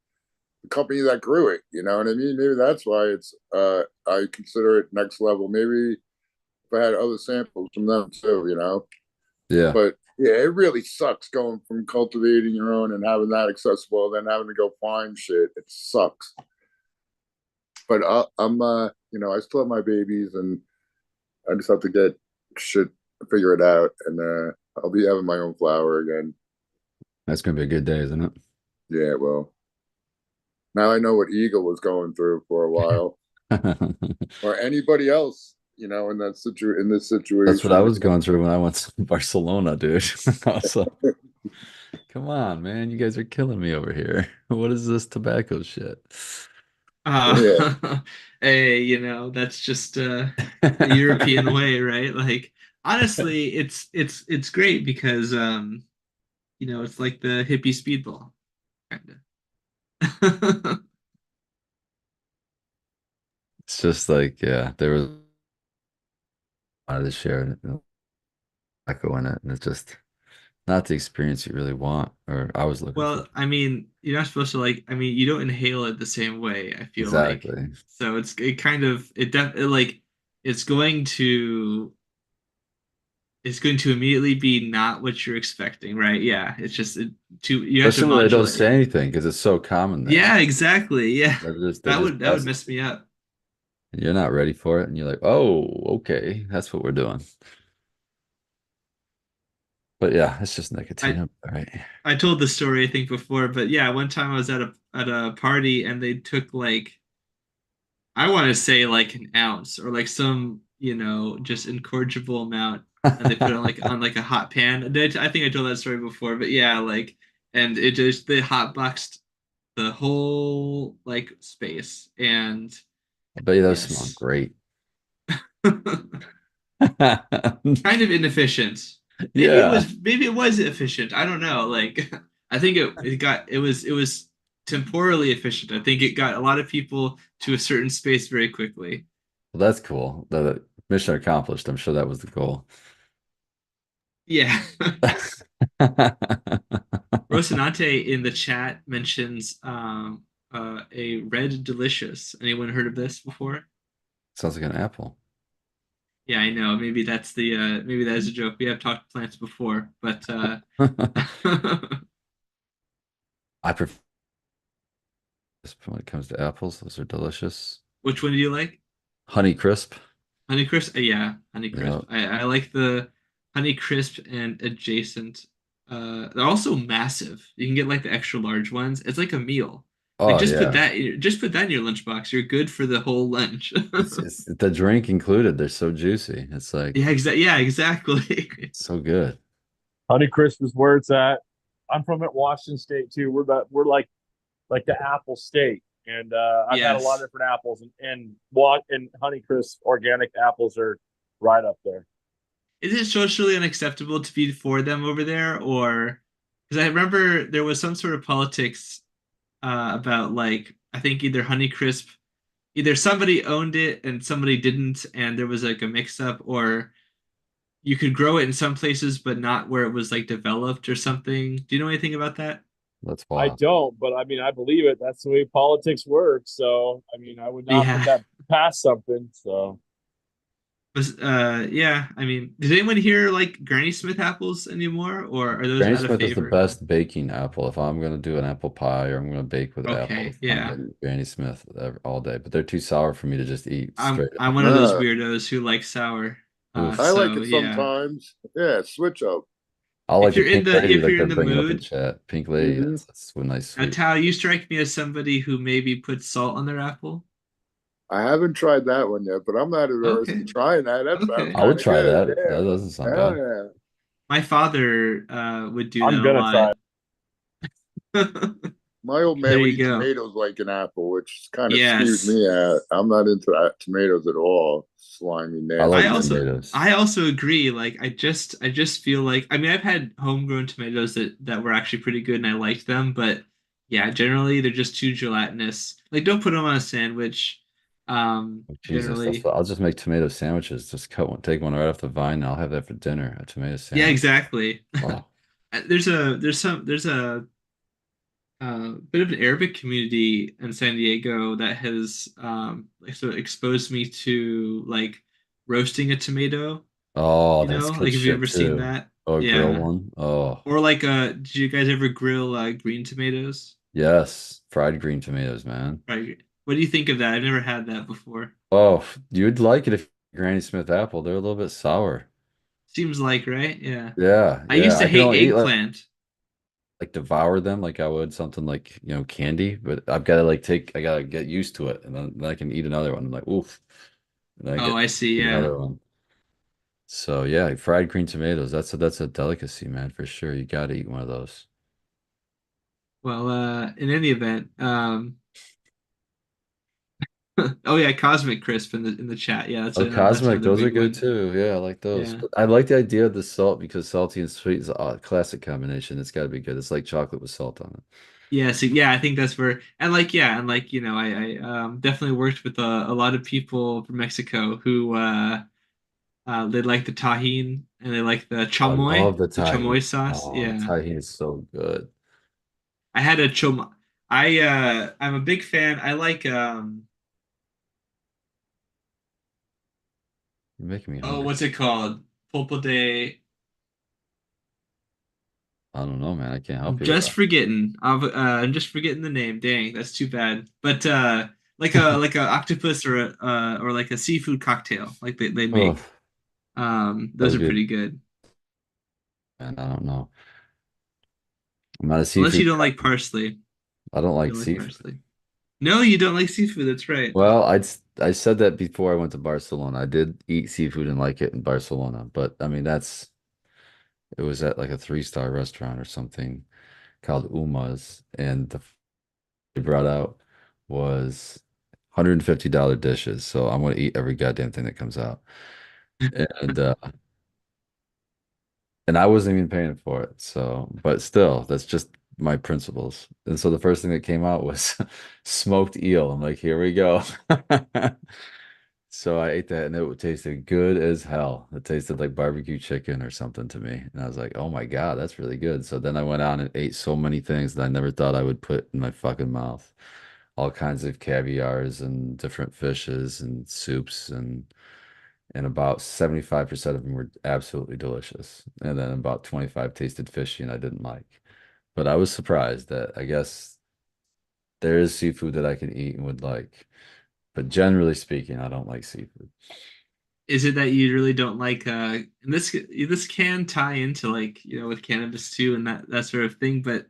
company that grew it. You know what I mean? Maybe that's why it's I consider it next level. Maybe if I had other samples from them too, Yeah. But yeah, it really sucks going from cultivating your own and having that accessible, then having to go find shit. It sucks. But I'm I still have my babies, and I just have to get shit figure it out, and I'll be having my own flower again. That's gonna be a good day, isn't it? Yeah, well, now I know what Eagle was going through for a while, or anybody else, in this That's what I situation. was going through when I went to Barcelona, dude. I was like, come on, man, you guys are killing me over here. What is this tobacco shit? Yeah, Hey, that's just the European way, right? Like honestly, it's great because it's like the hippie speedball kind of. It's just like, yeah, there was a lot of share tobacco in it, and it's just not the experience you really want, or I was looking for. Well, I mean, you're not supposed to like, I mean, you don't inhale it the same way, I feel like. Exactly. So it kind of like it's going to it's going to immediately be not what you're expecting, right? Yeah, it's just you have to Especially when they don't modulate. say anything because it's so common there. Yeah, exactly. Yeah. They're just That would passing. mess me up. And you're not ready for it, and you're like, oh, okay, that's what we're doing. But yeah, it's just I nicotine, all right? I told this story I think before, but yeah, one time I was at a party and they took like I want to say like an ounce or like some, just incorrigible amount and they put it on like a hot pan. I think I told that story before, but yeah, like, and it just they hot boxed the whole like space, and I bet you those smell yes, great. kind of inefficient. Yeah. Maybe it was efficient. I don't know. Like I think it was temporally efficient. I think it got a lot of people to a certain space very quickly. Well, that's cool. The mission accomplished. I'm sure that was the goal. Yeah. Rocinante in the chat mentions a red delicious. Anyone heard of this before? Sounds like an apple. Yeah, I know. Maybe that is a joke. We have talked plants before, but I prefer when it comes to apples. Those are delicious. which one do you like? Honey Crisp. Honey Crisp? Yeah, Honey Crisp. Yeah. I like the Honey Crisp and adjacent. They're also massive. You can get like the extra large ones. It's like a meal. Like Oh yeah. just put that in your lunchbox. You're good for the whole lunch. It's the drink included. They're so juicy. It's like Yeah, exactly. so good. Honeycrisp is where it's at. I'm from at Washington State too. We're like the apple state, and I've had a lot Yes. of different apples, and Honeycrisp organic apples are right up there. Is it socially unacceptable to be for them over there, or because I remember there was some sort of politics about like I think either Honeycrisp, either somebody owned it and somebody didn't, and there was like a mix-up, or you could grow it in some places but not where it was like developed or something. Do you know anything about that? That's I wild. don't, but I mean, I believe it. That's the way politics works. So, I mean, I would not put Yeah. that past something. So, Yeah, I mean, did anyone hear like Granny Smith apples anymore, or are those Granny out of Smith is the favor? best baking apple. If I'm gonna do an apple pie or I'm gonna bake with Okay, apples, I'm yeah. gonna eat Granny Smith all day. But they're too sour for me to just eat straight I'm up. one of those Nah, weirdos who like sour. Oof. I like So it yeah. sometimes. Yeah, switch up. I like the pink lady If like you're they're in the bringing up in mood, chat. Pink lady, Hmm. that's a nice sweet. Tao, you strike me as somebody who maybe puts salt on their apple. I haven't tried that one yet, but I'm not averse to Okay, trying that. That sounds okay. I would kind of try good. that. Yeah. That doesn't sound Hell bad. yeah. My father would do that I'm a gonna try lot. it. My old man There would you eat go. tomatoes like an apple, which kind of skews Yes. me out. I'm not into that tomatoes at all. Slimy, I nasty. I like also tomatoes. I also agree. Like I just feel like I mean I've had homegrown tomatoes that were actually pretty good and I liked them, but yeah, generally they're just too gelatinous. Like don't put them on a sandwich. Oh, Jesus, Generally. I'll just make tomato sandwiches. Just cut one, take one right off the vine, and I'll have that for dinner. A tomato Yeah, sandwich. exactly. Oh, There's a bit of an Arabic community in San Diego that has like sort of exposed me to like roasting a tomato, oh, you that's know? good Like have you shit ever seen too. that? Oh, a grill Yeah. one. Oh, Or like did you guys ever grill green tomatoes? yes, fried green tomatoes, man. Right. What do you think of that? I've never had that before. Oh, you'd like it if Granny Smith apple. They're a little bit sour. Seems like, right? Yeah. Yeah, I yeah. used to I can hate only eat eggplant. like devour them like I would something like, candy, but I've got to like I gotta get used to it and then I can eat another one. I'm like, oof. And then I Oh, get I see. Yeah. another one. So yeah, fried green tomatoes. That's a delicacy, man, for sure. You got to eat one of those. Well, in any event, oh yeah, Cosmic Crisp in the chat. Yeah, Oh, that's Cosmic, another those are big good one. too. Yeah, I like those. Yeah. But I like the idea of the salt because salty and sweet is a classic combination. It's got to be good. It's like chocolate with salt on it. Yeah, so yeah, I think that's where and like you know, I definitely worked with a lot of people from Mexico who they like the tahine and they like I love the chamoy tahini. sauce. Oh, Yeah. tahini is so good. I had a chom I'm a big fan. I like You're making me oh, hungry. what's it called? Pulpo de I don't know, man. I can't help I'm you with just forgetting. I'm just forgetting the name. Dang, that's too bad. But that. like a octopus or like a seafood cocktail like they Oh, make. that's Those are good, pretty good. man. I don't know. I'm not a Unless you seafood don't guy. like parsley. I don't You like don't like seafood. parsley. No, you don't like seafood. That's right. Well, I said that before I went to Barcelona. I did eat seafood and like it in Barcelona, but I mean it was at like a 3-star restaurant or something called Uma's, and the they brought out was $150 dishes. So I'm gonna eat every goddamn thing that comes out. And I wasn't even paying for it. So, but still, that's just my principles. And so the first thing that came out was smoked eel. I'm like, here we go. So I ate that and it tasted good as hell. It tasted like barbecue chicken or something to me. And I was like, oh my God, that's really good. So then I went on and ate so many things that I never thought I would put in my fucking mouth. All kinds of caviars and different fishes and soups, and about 75% of them were absolutely delicious. And then about 25 tasted fishy and I didn't like. But I was surprised that I guess there is seafood that I can eat and would like. But generally speaking, I don't like seafood. Is it that you really don't like and this can tie into like, with cannabis too and that sort of thing, but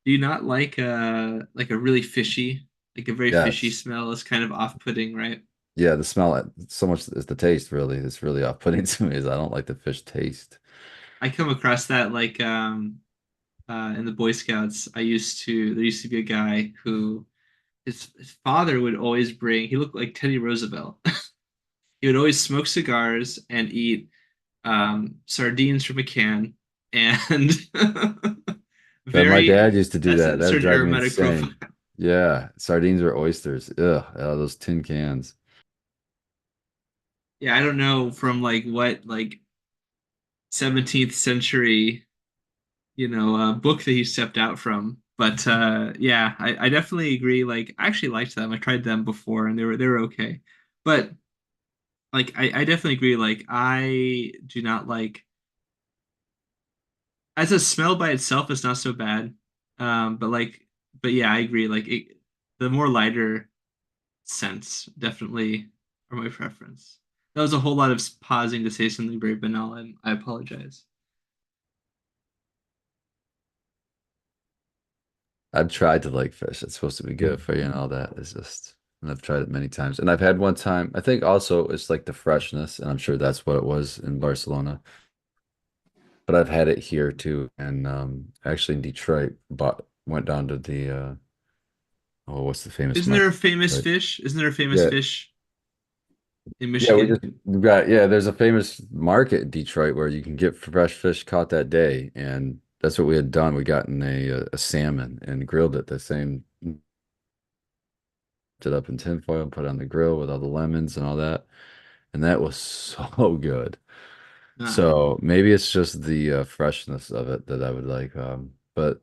do you not like a really fishy, like a very fishy Yes. smell is kind of off-putting, right? Yeah, the smell, so much is the taste really. It's really off-putting to me is I don't like the fish taste. I come across that like in the Boy Scouts. There used to be a guy who his father would always bring, he looked like Teddy Roosevelt. He would always smoke cigars and eat sardines from a can and And my very dad used to do that's that. a That would certain drive me aromatic profile. insane. Yeah, sardines or oysters. Ugh, out of those tin cans. Yeah, I don't know from like what like 17th century, book that he stepped out from. But yeah, I definitely agree. Like I actually liked them. I tried them before and they were okay. But like I definitely agree. Like I do not like as a smell by itself is not so bad. But yeah, I agree. The more lighter scents definitely are my preference. That was a whole lot of pausing to say something very banal, and I apologize. I've tried to like fish. It's supposed to be good for you and all that. It's just, and I've tried it many times. And I've had one time, I think also it's like the freshness, and I'm sure that's what it was in Barcelona. But I've had it here too, and actually in Detroit, but went down to the oh, what's the famous Isn't there market? a famous Right. fish? Isn't there a famous Yeah, fish in yeah, Michigan? we've got yeah. There's a famous market in Detroit where you can get fresh fish caught that day, and that's what we had done. We got in a salmon and grilled it the same, it up in tinfoil and put it on the grill with all the lemons and all that, and that was so good. Uh, So maybe it's just the freshness of it that I would like, but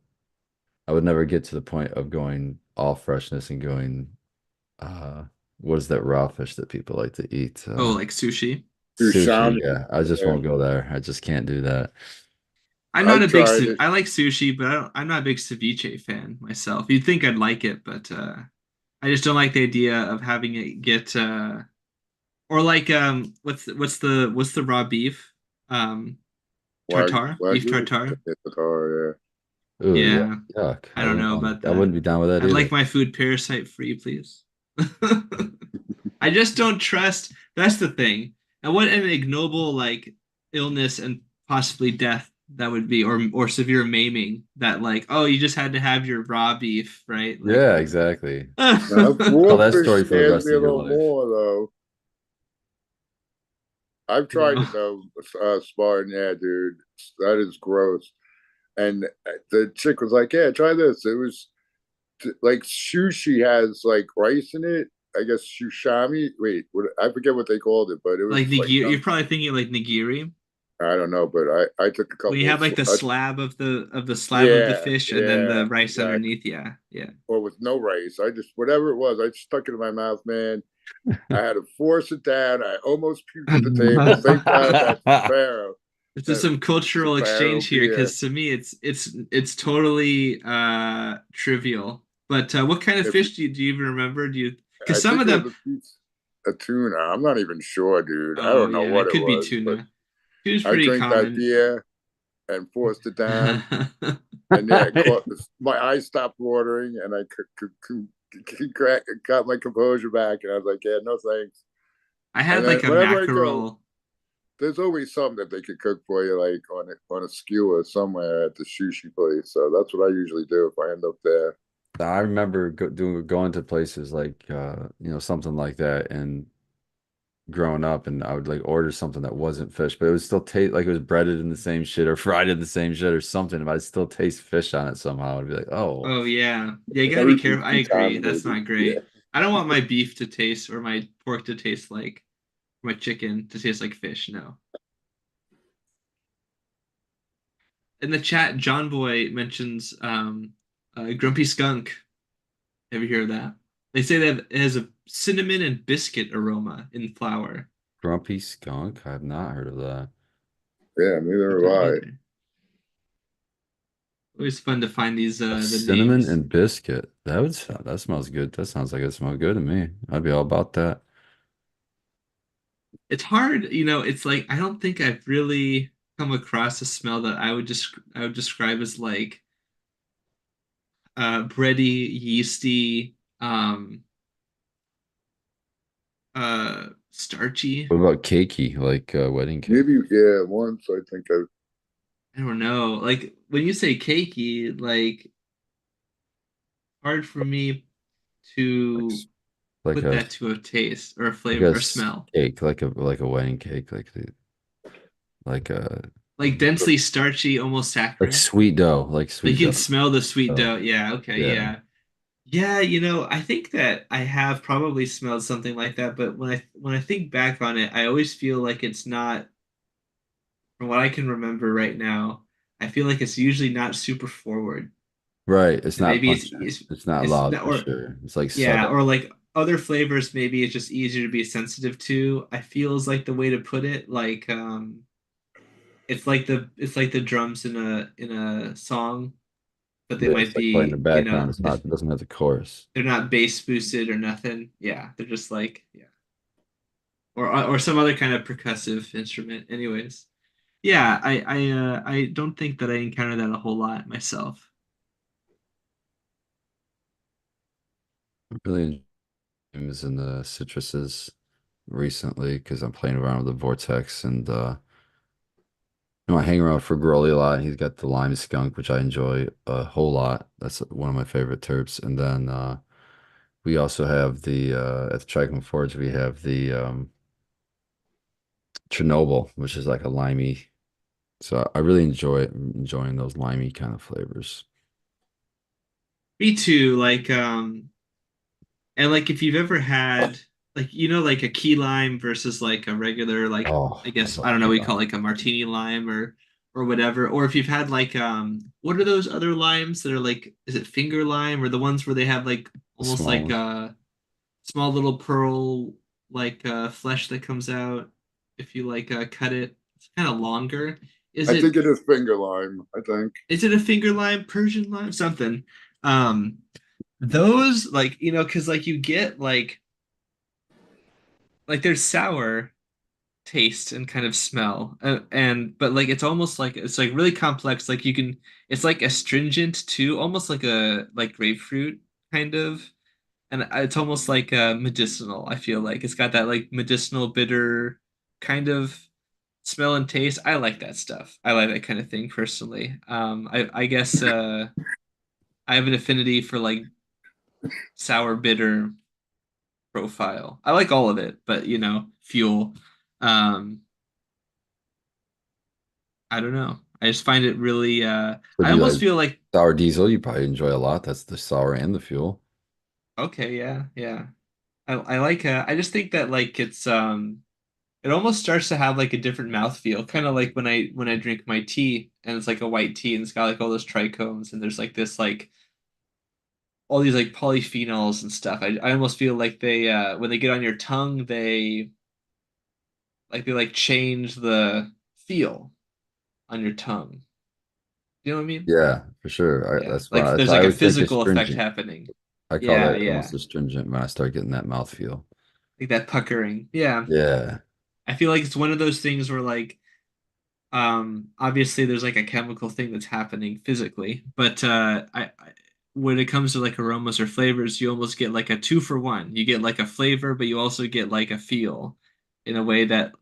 I would never get to the point of going all freshness and going, uh, what is that raw fish that people like to eat? oh, like sushi. Sushi. Dushami. Yeah, I just Yeah, won't go there. I just can't do that. I'm not I've a big tried it. I like sushi, but I'm not a big ceviche fan myself. You'd think I'd like it, but I just don't like the idea of having it get or like what's the raw beef? Um tartare, beef Wagyu. tartare. Yeah, Tatar, Ooh, yeah, Yeah, yuck. I don't know about I that. wouldn't be down with that I'd like either. my food parasite free, please. I just don't trust. That's the thing. And what an ignoble like illness and possibly death that would be, or severe maiming that like, oh, you just had to have your raw beef, right? Like, Yeah, exactly. yeah. Now, Tell raw that fish story for the scares rest me a of your little life. more, though. I've tried no. it though, Spartan. Yeah, dude, that is gross. And the chick was like, "Yeah, try this." It was like sushi has like rice in it. I guess shushami. Wait, what? I forget what they called it, but it Like was like nigiri, you're probably thinking like nigiri I don't know, but I took a when you couple have of like the slab of the slab of the yeah, fish and then yeah, the rice exactly. underneath. Yeah, yeah. Or with no rice. I just whatever it was, I just stuck it in my mouth, man. I had to force it down. I almost puked at the table. Same time at Sparrow, This is that some cultural Sparrow exchange here beer. because to me it's totally trivial. But what kind of If you, fish do you even remember? Do you because I some think of it was them a tuna. I'm not even sure, dude. I oh don't know yeah, what it it could be was, but tuna. Tuna's I pretty drank that common. beer and forced it down. And yeah, it caught my eyes stopped watering, and I got my composure back, and I was like, yeah, no thanks. I And had then like a whenever I go, mackerel. there's always something that they could cook for you, like on a skewer somewhere at the sushi place. So that's what I usually do if I end up there. I remember going to places like something like that and growing up, and I would like order something that wasn't fish, but it would still taste like it was breaded in the same shit or fried in the same shit or something, but I'd still taste fish on it somehow. I'd be like, oh, Oh yeah. Yeah, you gotta be Everything's careful. I agree. That's contaminated. not Yeah. great. I don't want my beef to taste or my pork to taste like my chicken to taste like fish. No. In the chat, John Boy mentions Grumpy Skunk. Have you heard of that? They say that it has a cinnamon and biscuit aroma in flour. Grumpy Skunk. I've not heard of that. Yeah, neither Don't have I. either. Always fun to find these A the cinnamon names. and biscuit. That smells good. That sounds like it smells good to me. I'd be all about that. It's hard, you know, it's like I don't think I've really come across a smell that I would describe as like bready, yeasty, starchy. What about cakey, like wedding cake? Maybe, yeah, once I think I, I don't know. Like when you say cakey, like hard for me Like to s- like put a that to a taste or a like flavor or smell. cake, like a wedding cake, like a Like densely starchy, almost like saccharine. sweet dough, like Like sweet you can dough. smell the sweet Oh, dough. Yeah, okay, yeah. yeah. Yeah, you know, I think that I have probably smelled something like that, but when I think back on it, I always feel like it's not, from what I can remember right now, I feel like it's usually not super forward. Right. It's And not maybe pungent. It's not it's loud not, for or sure. It's like yeah, subtle. or like other flavors maybe it's just easier to be sensitive to. I feel is like the way to put it. Like it's like the drums in a song, but they Yeah, might it's like playing in the be, you background. know, It's not, it doesn't have the chorus. they're not bass boosted or nothing. Yeah, they're just like yeah. Or some other kind of percussive instrument. Anyways, yeah, I don't think that I encounter that a whole lot myself. I'm really games in the citruses recently because I'm playing around with the Vortex and I hang around for Groli a lot. He's got the lime skunk, which I enjoy a whole lot. That's one of my favorite terps. And then we also have the at the Trichome Forge we have the Chernobyl, which is like a limey. So I really enjoying those limey kind of flavors. Me too. Like and like if you've ever had like you know like a key lime versus like a regular like Oh, I I guess I love don't know key what you call lime. it, like a martini lime or whatever, or if you've had like what are those other limes that are like is it finger lime or the ones where they have like The almost small like ones. small little pearl like flesh that comes out if you like cut it. It's kind of longer. Is I it think it is finger lime. I think. is it a finger lime, Persian lime, something? Um, those like you know because like you get like there's sour taste and kind of smell and but like it's almost like it's like really complex like you can it's like astringent too almost like a like grapefruit kind of and it's almost like medicinal. I feel like it's got that like medicinal bitter kind of smell and taste. I like that stuff. I like that kind of thing personally. I guess I have an affinity for like sour bitter profile. I like all of it, but you know, fuel. Um, I don't know. I just find it really So I do you almost like feel like sour diesel? You probably enjoy a lot. That's the sour and the fuel. okay, yeah, yeah. I like I just think that like it's it almost starts to have like a different mouthfeel, kind of like when I drink my tea and it's like a white tea and it's got like all those trichomes and there's like this like all these like polyphenols and stuff. I almost feel like they when they get on your tongue they like change the feel on your tongue. You know what I mean? Yeah, for sure. Yeah. Like there's I like a always think physical effect astringent. happening. I call Yeah, that yeah. almost astringent when I start getting that mouthfeel. Like that puckering. Yeah. Yeah. I feel like it's one of those things where like obviously there's like a chemical thing that's happening physically, but when it comes to like aromas or flavors, you almost get like a two for one. You get like a flavor, but you also get like a feel in a way that,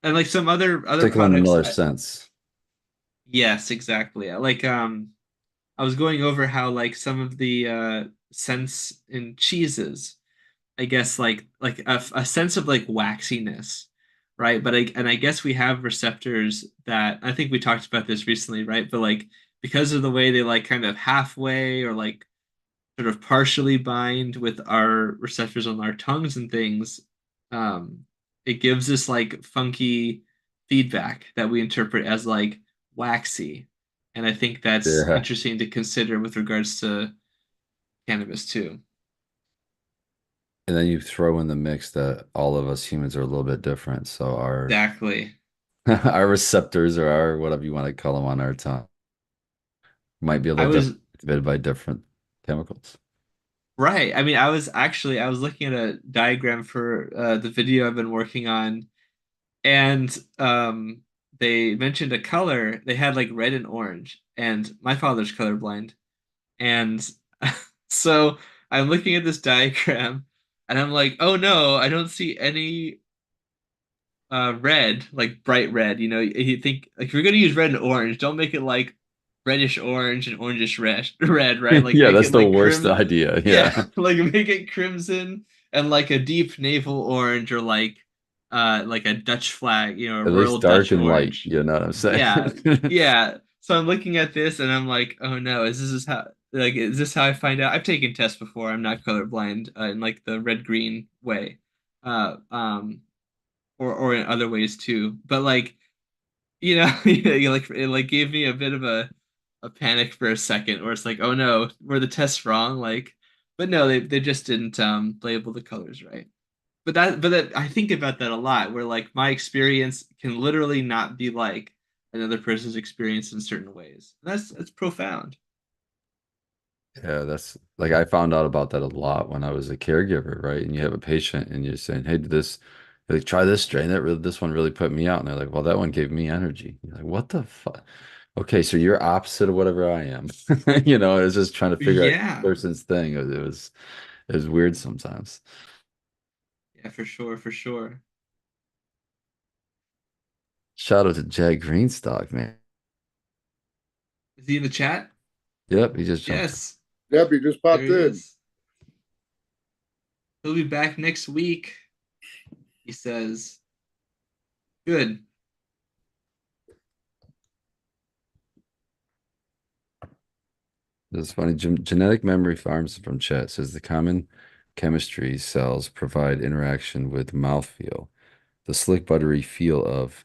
and like some other Tickle in products. another sense. Yes, exactly. I was going over how like some of the scents in cheeses, I guess like a sense of like waxiness, right? And I guess we have receptors that I think we talked about this recently, right? But like because of the way they like kind of halfway or like sort of partially bind with our receptors on our tongues and things, um, it gives this like funky feedback that we interpret as like waxy. And I think that's Yeah. interesting to consider with regards to cannabis too. And then you throw in the mix that all of us humans are a little bit different. So our Exactly. our receptors or our whatever you want to call them on our tongue might be a I little was different activated by different chemicals. right. I mean, I was looking at a diagram for the video I've been working on, and they mentioned a color. They had like red and orange, and my father's colorblind, and so I'm looking at this diagram, and I'm like, oh no, I don't see any red, like bright red. You think like if you're gonna use red and orange, don't make it like reddish orange and orangish red, red, right? Like Yeah, make that's it the like worst idea. yeah, Yeah. like make it crimson and like a deep navel orange or like a Dutch flag, At royal least dark Dutch and light, orange. you know what I'm saying? Yeah, yeah. So I'm looking at this and I'm like, oh no, is this how I find out? I've taken tests before. I'm not colorblind in like the red green way. Uh, um, or in other ways too. But like, it like gave me a bit of a panic for a second where it's like, oh no, were the tests wrong? Like, but no, they just didn't label the colors right. But I think about that a lot where like my experience can literally not be like another person's experience in certain ways. That's profound. Yeah, that's like I found out about that a lot when I was a caregiver, right? And you have a patient and you're saying, "Hey, did this like try this strain? This one really put me out." And they're like, "Well, that one gave me energy." You're like, "What the fuck?" Okay, so you're opposite of whatever I am. It's just trying to figure out each Yeah. person's thing. It was weird sometimes. Yeah, for sure, for sure. Shout out to Jack Greenstock, man. Is he in the chat? Yep, he just jumped in. Yes, Yep, he just there popped he in. is. He'll be back next week, he says. Good. It's funny. Genetic Memory Farms from chat says the common chemistry cells provide interaction with mouthfeel, the slick buttery feel of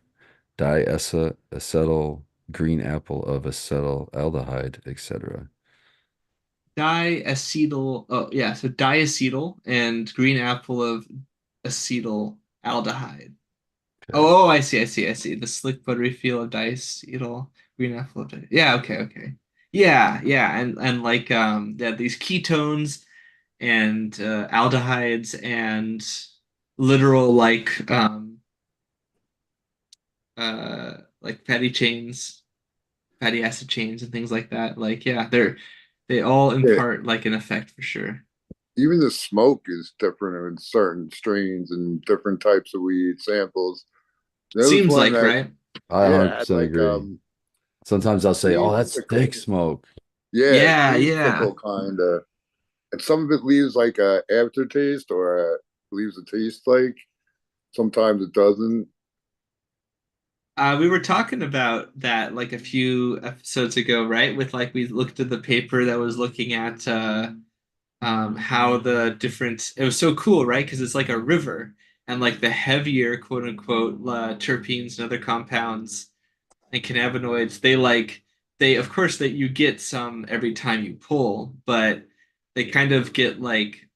diacetyl, green apple of acetaldehyde, etc. Diacetyl. Oh, yeah. So diacetyl and green apple of acetyl aldehyde. Okay. Oh, I see. The slick buttery feel of diacetyl, green apple of yeah, okay. Yeah, yeah, and like yeah, these ketones and aldehydes and literal like fatty acid chains and things like that. Like yeah, they all Yeah, impart like an effect for sure. even the smoke is different in certain strains and different types of weed samples. There was Seems one like, that, right? I yeah, had 100% like agree. Sometimes I'll say, "Oh, that's thick creamsicle. smoke." Yeah, Yeah, yeah. creamsicle kind of, and some of it leaves like a aftertaste or leaves a taste like. Sometimes it doesn't. We were talking about that like a few episodes ago, right? With like we looked at the paper that was looking at how the different it was so cool, right? Because it's like a river and like the heavier quote unquote terpenes and other compounds and cannabinoids, they of course that you get some every time you pull, but they kind of get like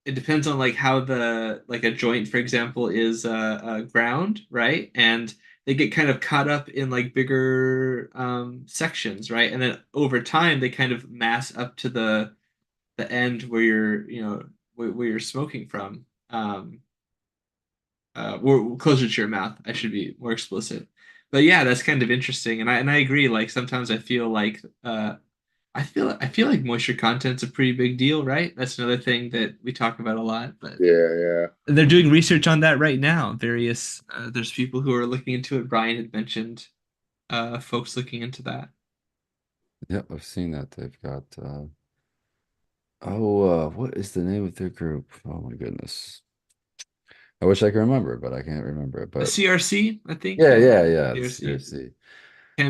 it depends on like how the like a joint for example is ground, right? And they get kind of caught up in like bigger sections, right? And then over time they kind of mass up to the end where you're where you're smoking from, or closer to your mouth, I should be more explicit. But yeah, that's kind of interesting, and I agree, like sometimes I feel like I feel like moisture content's a pretty big deal, right? That's another thing that we talk about a lot, but Yeah, they're doing research on that right now. Various there's people who are looking into it. Brian had mentioned folks looking into that. Yep, I've seen that. They've got what is the name of their group? Oh my goodness. I wish I could remember, but I can't remember it. The But CRC, I think. yeah, the CRC, CRC.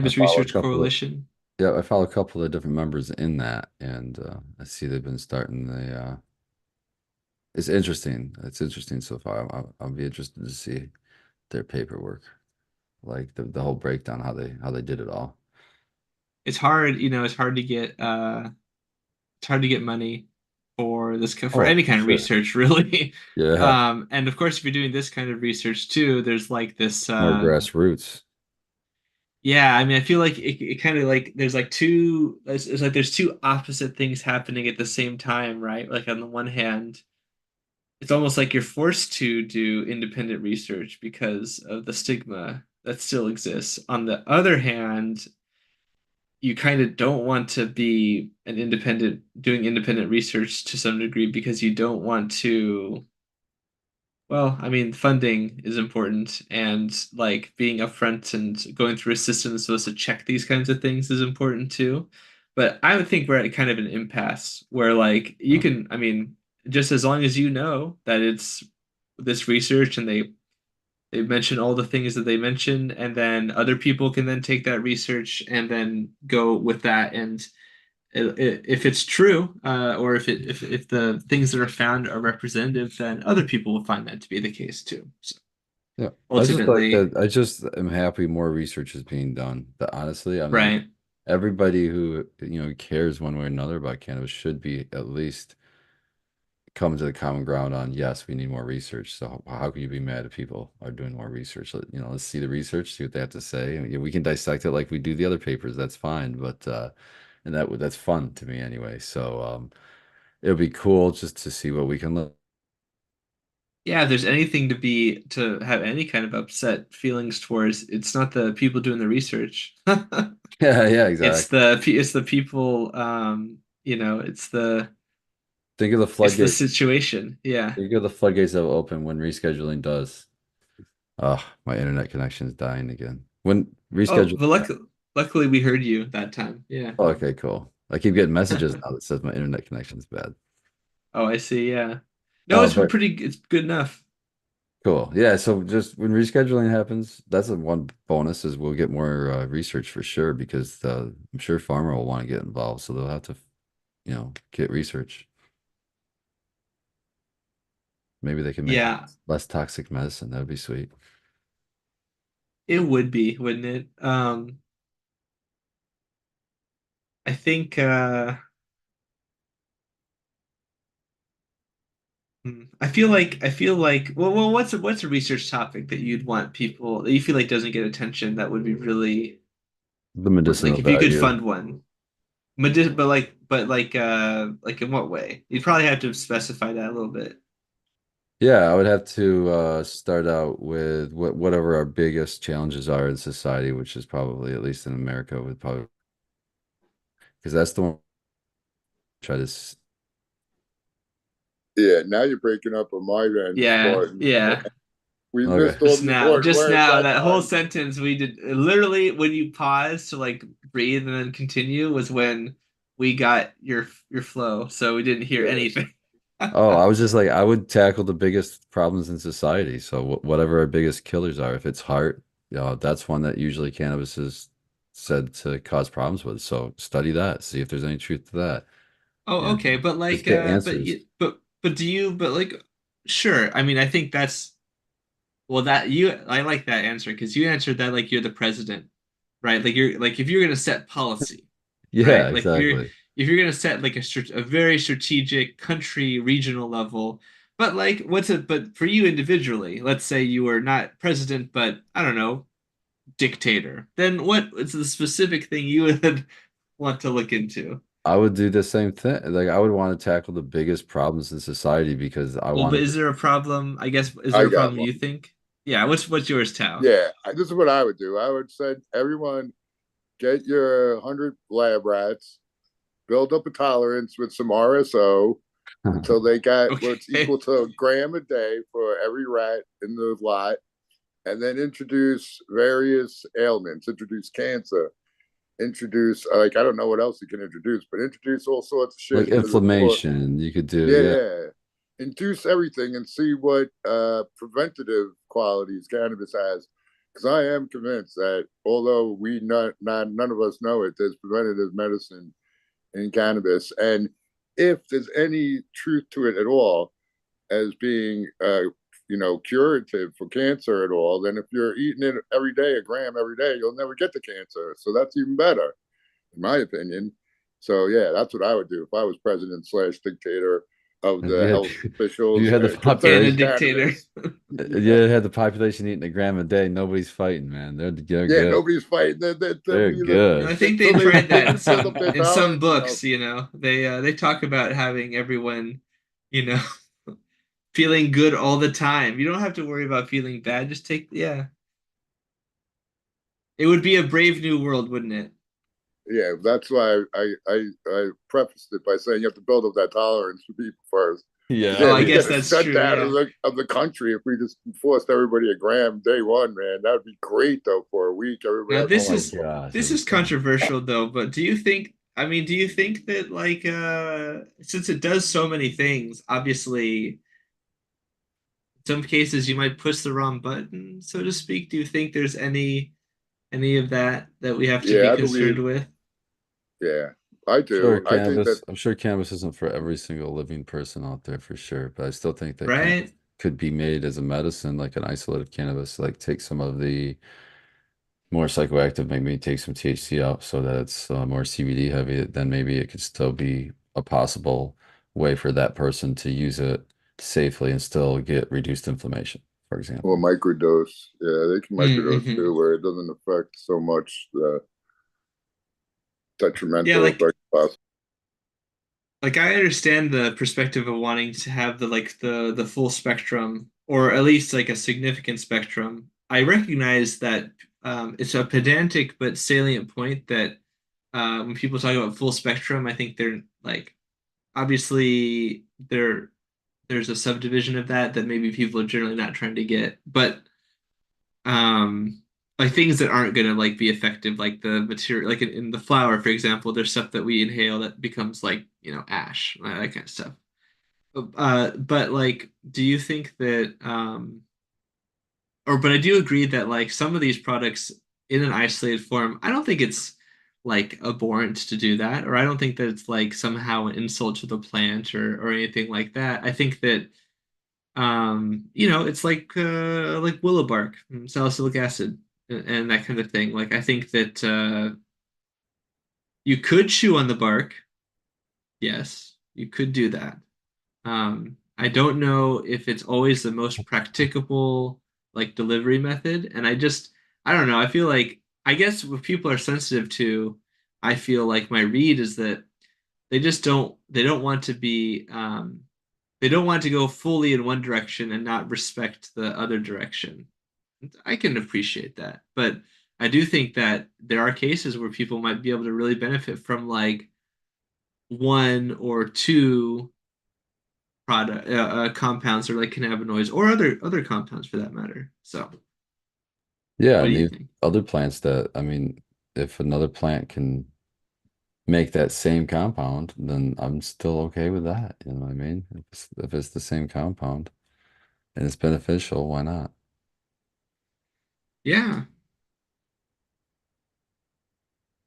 I Cannabis follow a Research couple of Coalition. yeah, I follow a couple of different members in that, and I see they've been starting the it's interesting. It's interesting so far. I'll be interested to see their paperwork, like the whole breakdown, how they did it all. It's hard, you know, it's hard to get money for for Oh, any for kind of sure. research, really. Yeah, And of course, if you're doing this kind of research too, there's like this more grassroots. yeah, I mean, I feel like it kind of like there's like it's like there's two opposite things happening at the same time, right? Like on the one hand, it's almost like you're forced to do independent research because of the stigma that still exists. On the other hand, you kind of don't want to be an independent doing independent research to some degree because you don't want to well, I mean, funding is important, and like being upfront and going through a system that's supposed to check these kinds of things is important too. But I would think we're at kind of an impasse where, like, you can, I mean, just as long as you know that it's this research and they mention all the things that they mention, and then other people can then take that research and then go with that and if it's true, or if the things that are found are representative, then other people will find that to be the case too. So Yeah, I just like ultimately, that. I just am happy more research is being done. But honestly, I mean, right? everybody who cares one way or another about cannabis should be at least come to the common ground on yes, we need more research. So how can you be mad if people are doing more research? Let's see the research, see what they have to say. And, we can dissect it like we do the other papers. That's fine, but and that's fun to me anyway. So it'll be cool just to see what we can look. Yeah, if there's anything to have any kind of upset feelings towards, it's not the people doing the research. Yeah, yeah, exactly. It's the people. You know, Think of the it's the floodgates. situation. Yeah. Think of the floodgates that will open when rescheduling does. Oh, my internet connection is dying again. When Oh, reschedule. but luckily we heard you that time. Yeah. Oh, okay, cool. I keep getting messages now that says my internet connection's bad. Oh, I see. Yeah. No, it's But pretty. It's good enough. cool. Yeah, so just when rescheduling happens, that's a one bonus is we'll get more research for sure because I'm sure farmer will want to get involved, so they'll have to, get research. Maybe they can make Yeah, less toxic medicine. That would be sweet. it would be, wouldn't it? I think I feel like well what's a research topic that you'd want people that you feel like doesn't get attention that would be really The medicinal like if you could value. fund one. But like in what way? You'd probably have to specify that a little bit. Yeah, I would have to start out with whatever our biggest challenges are in society, which is probably, at least in America, would probably because that's the one try to yeah. Now you're breaking up on my end, Yeah, Spartan. yeah. We okay. missed all the important Just words now, that that whole time. sentence we did literally when you pause to like breathe and then continue was when we got your flow, so we didn't hear Yeah. anything. Oh, I was just like, I would tackle the biggest problems in society. So whatever our biggest killers are, if it's heart, that's one that usually cannabis is said to cause problems with. So study that, see if there's any truth to that. Oh, And okay, but just like, get answers. but do you, but like, sure. I mean, I think that's well that you. I like that answer because you answered that like you're the president, right? Like you're like if you're gonna set policy, Yeah, right? Like exactly. if you're gonna set like a very strategic country regional level, but like what's it? But for you individually, let's say you were not president, but I don't know, dictator. Then what is the specific thing you would want to look into? I would do the same thing. Like I would want to tackle the biggest problems in society because I Well, but want is to. there a problem? I guess is there I a got problem one. you think? Yeah, what's yours, Tao? Yeah, this is what I would do. I would say, everyone, get your 100 lab rats, build up a tolerance with some RSO until they got what's Okay. equal to a gram a day for every rat in the lot, and then introduce various ailments, introduce cancer, introduce like I don't know what else you can introduce, but introduce all sorts of shit Like into the floor. inflammation, you could do, Yeah, yeah. yeah. Induce everything and see what preventative qualities cannabis has. Because I am convinced that although we not none of us know it, there's preventative medicine in cannabis, and if there's any truth to it at all as being curative for cancer at all, then if you're eating it every day, a gram every day, you'll never get the cancer. So that's even better, in my opinion. So yeah, that's what I would do if I was president slash dictator of If the you had, health if you officials had the And a concerning population, dictator. cannabis. you had the population eating a gram a day, nobody's fighting, man. They're Yeah, good. nobody's fighting. They'll They're be the I good. think they until they tried that in build up some their in some tolerance. books, they talk about having everyone, you know, feeling good all the time. You don't have to worry about feeling bad. Just take, yeah. It would be a brave new world, wouldn't it? Yeah, that's why I prefaced it by saying you have to build up that tolerance for people first. Oh, Yeah, Yeah, I we guess get a that's true, shutdown yeah. of the country if we just forced everybody a gram day one, man. That would be great though for a week. Everybody Now has oh this my is gosh, this that'd be is so controversial though, but do you think that like since it does so many things, obviously in some cases you might push the wrong button, so to speak. Do you think there's any of that we have to be yeah, I concerned believe. with? Yeah, I sure do. I think that cannabis. I'm sure cannabis isn't for every single living person out there for sure, but I still think that cannabis Right? could be made as a medicine, like an isolated cannabis, like take some of the more psychoactive, maybe take some THC out so that it's more CBD heavy, then maybe it could still be a possible way for that person to use it safely and still get reduced inflammation, for or example. microdose. Yeah, they can microdose Mm-hmm. too, where it doesn't affect so much the Yeah, detrimental effect possible. like I understand the perspective of wanting to have the full spectrum, or at least like a significant spectrum. I recognize that it's a pedantic but salient point that when people talk about full spectrum, I think they're like obviously there's a subdivision of that maybe people are generally not trying to get, but um like things that aren't gonna like be effective, like the material, like in the flower, for example, there's stuff that we inhale that becomes like ash, that kind of stuff. But like, do you think that or but I do agree that like some of these products in an isolated form, I don't think it's like abhorrent to do that, or I don't think that it's like somehow an insult to the plant or anything like that. I think that it's like willow bark, salicylic acid, and that kind of thing. Like I think that you could chew on the bark. Yes, you could do that. I don't know if it's always the most practicable like delivery method, and I don't know. I feel like I guess what people are sensitive to, I feel like my read is that they don't want to be they don't want to go fully in one direction and not respect the other direction. I can appreciate that, but I do think that there are cases where people might be able to really benefit from like one or two product compounds or like cannabinoids or other compounds for that matter. So, Yeah, what do and you the think? other plants that, I mean, if another plant can make that same compound, then I'm still okay with that. You know what I mean? If it's the same compound and it's beneficial, why not? Yeah,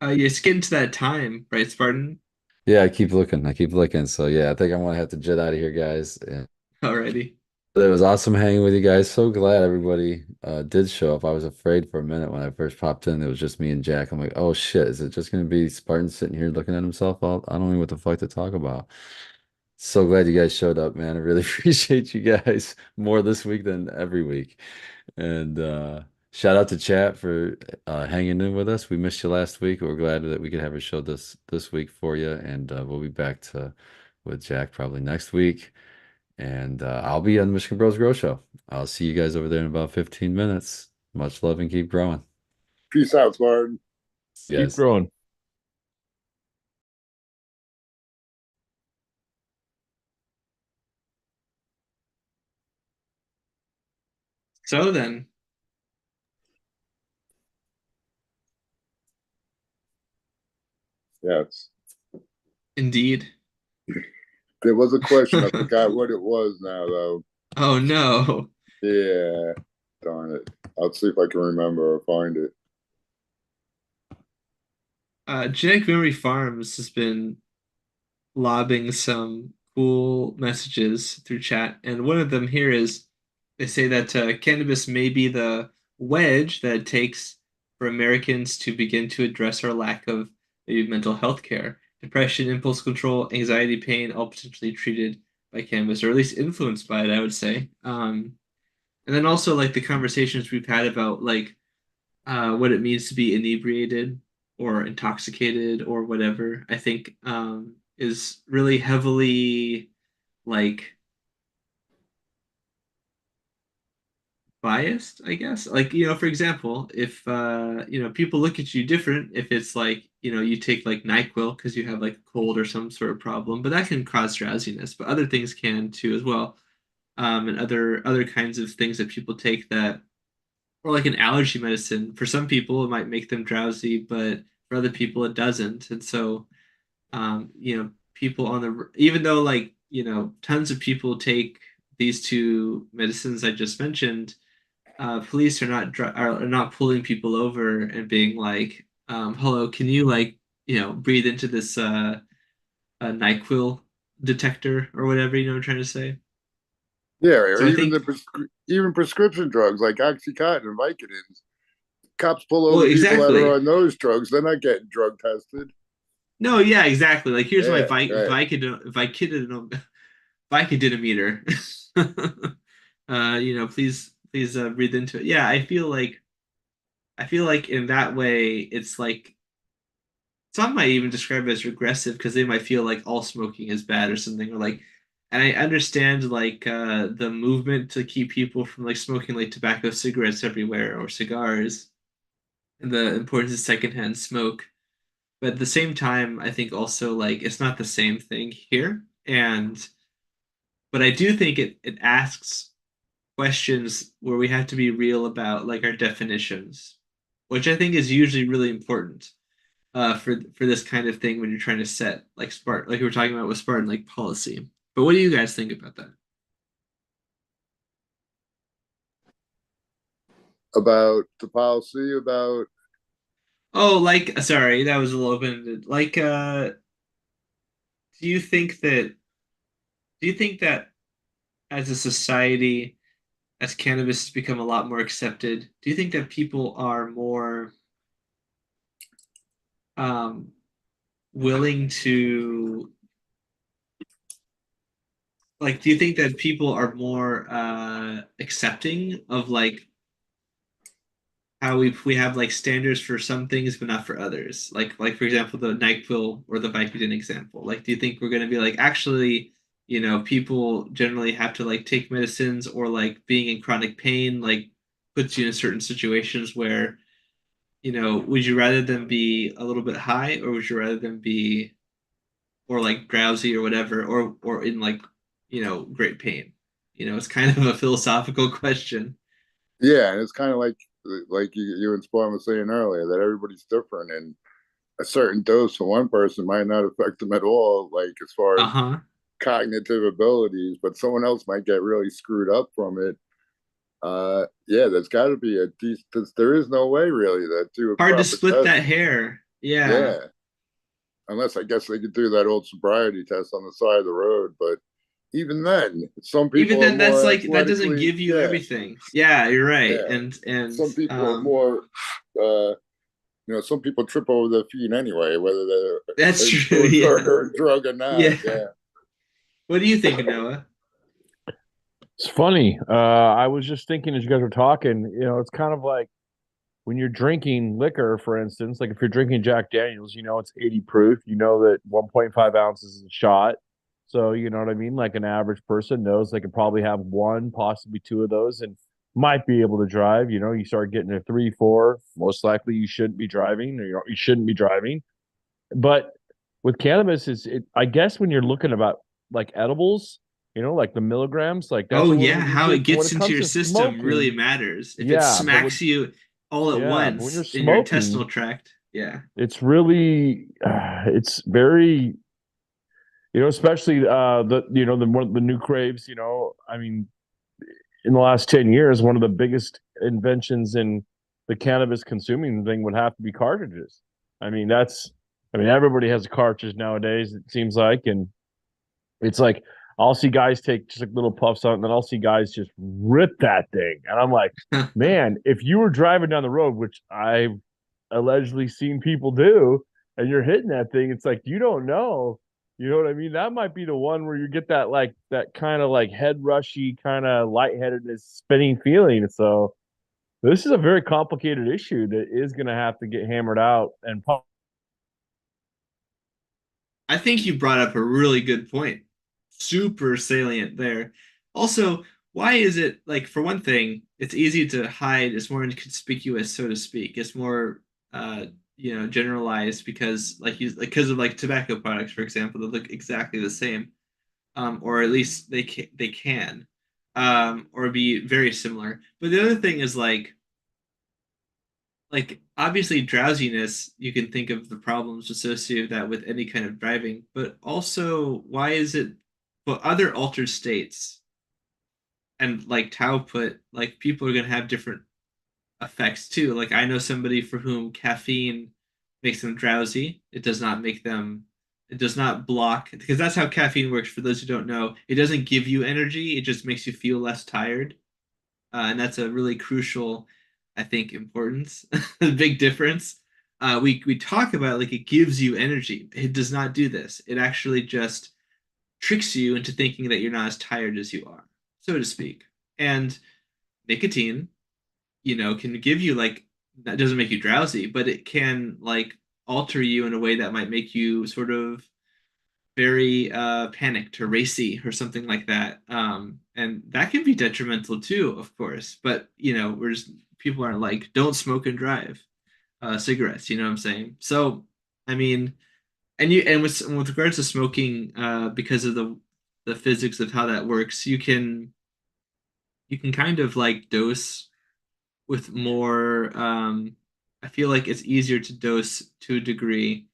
it's getting to that time, right, Spartan? Yeah, I keep looking. I keep looking. So yeah, I think I'm gonna have to jet out of here, guys. And Alrighty. it was awesome hanging with you guys. So glad everybody did show up. I was afraid for a minute when I first popped in. It was just me and Jack. I'm like, oh shit, is it just gonna be Spartan sitting here looking at himself? I don't know what the fuck to talk about. So glad you guys showed up, man. I really appreciate you guys more this week than every week. And shout out to chat for hanging in with us. We missed you last week. We're glad that we could have a show this week for you. And we'll be back to with Jack probably next week. And I'll be on the Michigan Bros Grow Show. I'll see you guys over there in about 15 minutes. Much love and keep growing. Peace out, Spartan. Keep Yes. growing. So then, Yes. indeed. There was a question. I forgot what it was now, though. Oh no. Yeah. Darn it. I'll see if I can remember or find it. Genetic Memory Farms has been lobbing some cool messages through chat, and one of them here is they say that cannabis may be the wedge that it takes for Americans to begin to address our lack of maybe mental health care, depression, impulse control, anxiety, pain, all potentially treated by cannabis, or at least influenced by it, I would say. And then also like the conversations we've had about like what it means to be inebriated or intoxicated or whatever, I think is really heavily like biased, I guess. Like, for example, if people look at you different if it's like, you take like NyQuil because you have like a cold or some sort of problem, but that can cause drowsiness, but other things can too as well. And other kinds of things that people take that or like an allergy medicine. For some people, it might make them drowsy, but for other people, it doesn't. And so, people on the even though like tons of people take these two medicines I just mentioned, police are not pulling people over and being like, "Hello, can you like breathe into this NyQuil detector or whatever I'm trying to say." Yeah, or So I even think, even prescription drugs like OxyContin and Vicodins. Cops pull well, over people that are exactly. on those drugs. They're not getting drug tested. No, yeah, exactly. Like here's my Yeah, right. Vicodin meter. Please breathe into it. Yeah, I feel like in that way it's like some might even describe it as regressive because they might feel like all smoking is bad or something, or like, and I understand like the movement to keep people from like smoking like tobacco cigarettes everywhere or cigars and the importance of secondhand smoke. But at the same time, I think also like it's not the same thing here. But I do think it asks questions where we have to be real about like our definitions, which I think is usually really important for this kind of thing when you're trying to set like Spartan, like we were talking about with Spartan, like policy. But what do you guys think about that? About the policy, about Oh, like sorry, that was a little bit like do you think that do you think that as a society, as cannabis has become a lot more accepted, do you think that people are more um, willing to like? Do you think that people are more accepting of like how we have like standards for some things but not for others? Like for example, the NyQuil or the Vicodin example. Like, do you think we're going to be like actually? People generally have to like take medicines or like being in chronic pain like puts you in certain situations where would you rather them be a little bit high or would you rather them be or like drowsy or whatever or in like great pain? It's kind of a philosophical question. yeah, and it's kind of like you and Spawn was saying earlier that everybody's different, and a certain dose for one person might not affect them at all, like as far as Uh-huh. cognitive abilities, but someone else might get really screwed up from it. Yeah, there's got to be a decent. There is no way really to do a Hard to proper split test. that hair. Yeah. Yeah, unless I guess they could do that old sobriety test on the side of the road, but even then, some Even people are then that's more like that doesn't athletically. give you Yeah, everything. Yeah, you're right. yeah. And Some people are more. Uh, some people trip over their feet anyway, whether that's they're true. doing Yeah. drug or not. Yeah. Yeah. What do you think, Noah? It's funny. I was just thinking as you guys were talking, it's kind of like when you're drinking liquor, for instance, like if you're drinking Jack Daniels, it's 80 proof, you know that 1.5 ounces is a shot. So, you know what I mean? Like an average person knows they could probably have one, possibly two of those and might be able to drive. You start getting to three, four, most likely you shouldn't be driving or you shouldn't be driving. But with cannabis, I guess when you're looking about like edibles, You know, like the milligrams, like that's Oh a little yeah, bit how easier. it But when gets it into comes your to system really smoking, matters. If it yeah, but smacks you all at but when you're once in your smoking, intestinal tract, yeah. it's really, it's very, especially the new craves. I mean, in the last 10 years, one of the biggest inventions in the cannabis consuming thing would have to be cartridges. I mean, everybody has a cartridge nowadays, it seems like. And it's like, I'll see guys take just like little puffs on it, and then I'll see guys just rip that thing. And I'm like, man, if you were driving down the road, which I've allegedly seen people do, and you're hitting that thing, it's like, you don't know. You know what I mean? That might be the one where you get that like that kind of like head rushy, kind of lightheadedness, spinning feeling. So this is a very complicated issue that is going to have to get hammered out. And I think you brought up a really good point. Super salient there. Also, why is it like for one thing, it's easy to hide, it's more inconspicuous, so to speak. It's more generalized because because of like tobacco products, for example, that look exactly the same. Or at least they can or be very similar. But the other thing is like obviously drowsiness, you can think of the problems associated with that with any kind of driving, but also why is it but other altered states and like Tao put, like people are gonna have different effects too. Like I know somebody for whom caffeine makes them drowsy. It does not block because that's how caffeine works. For those who don't know, it doesn't give you energy, it just makes you feel less tired. And that's a really crucial, I think, importance, a big difference. We talk about like it gives you energy. It does not do this. It actually just tricks you into thinking that you're not as tired as you are, so to speak. And nicotine, can give you like that doesn't make you drowsy, but it can like alter you in a way that might make you sort of very panicked or racy or something like that. And that can be detrimental too, of course. But people aren't like don't smoke and drive cigarettes. You know what I'm saying? So I mean, and with regards to smoking, because of the physics of how that works, you can kind of like dose with more. I feel like it's easier to dose to a degree,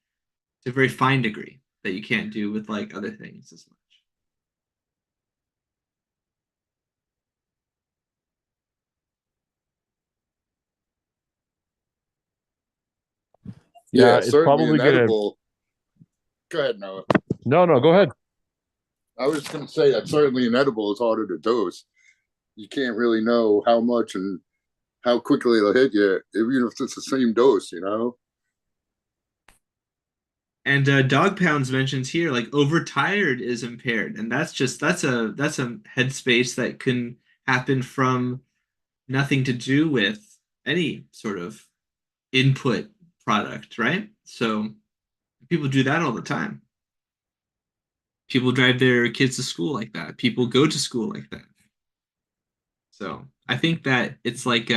to a very fine degree that you can't do with like other things as much. yeah, Yeah, it's certainly probably an gonna. edible. Go ahead, Noah. No, no, go ahead. I was just going to say that certainly an edible is harder to dose. You can't really know how much and how quickly it'll hit you, even if it's the same dose. And Dog Pounds mentions here like overtired is impaired, and that's a headspace that can happen from nothing to do with any sort of input product, right? So people do that all the time. People drive their kids to school like that. People go to school like that. So I think that it's like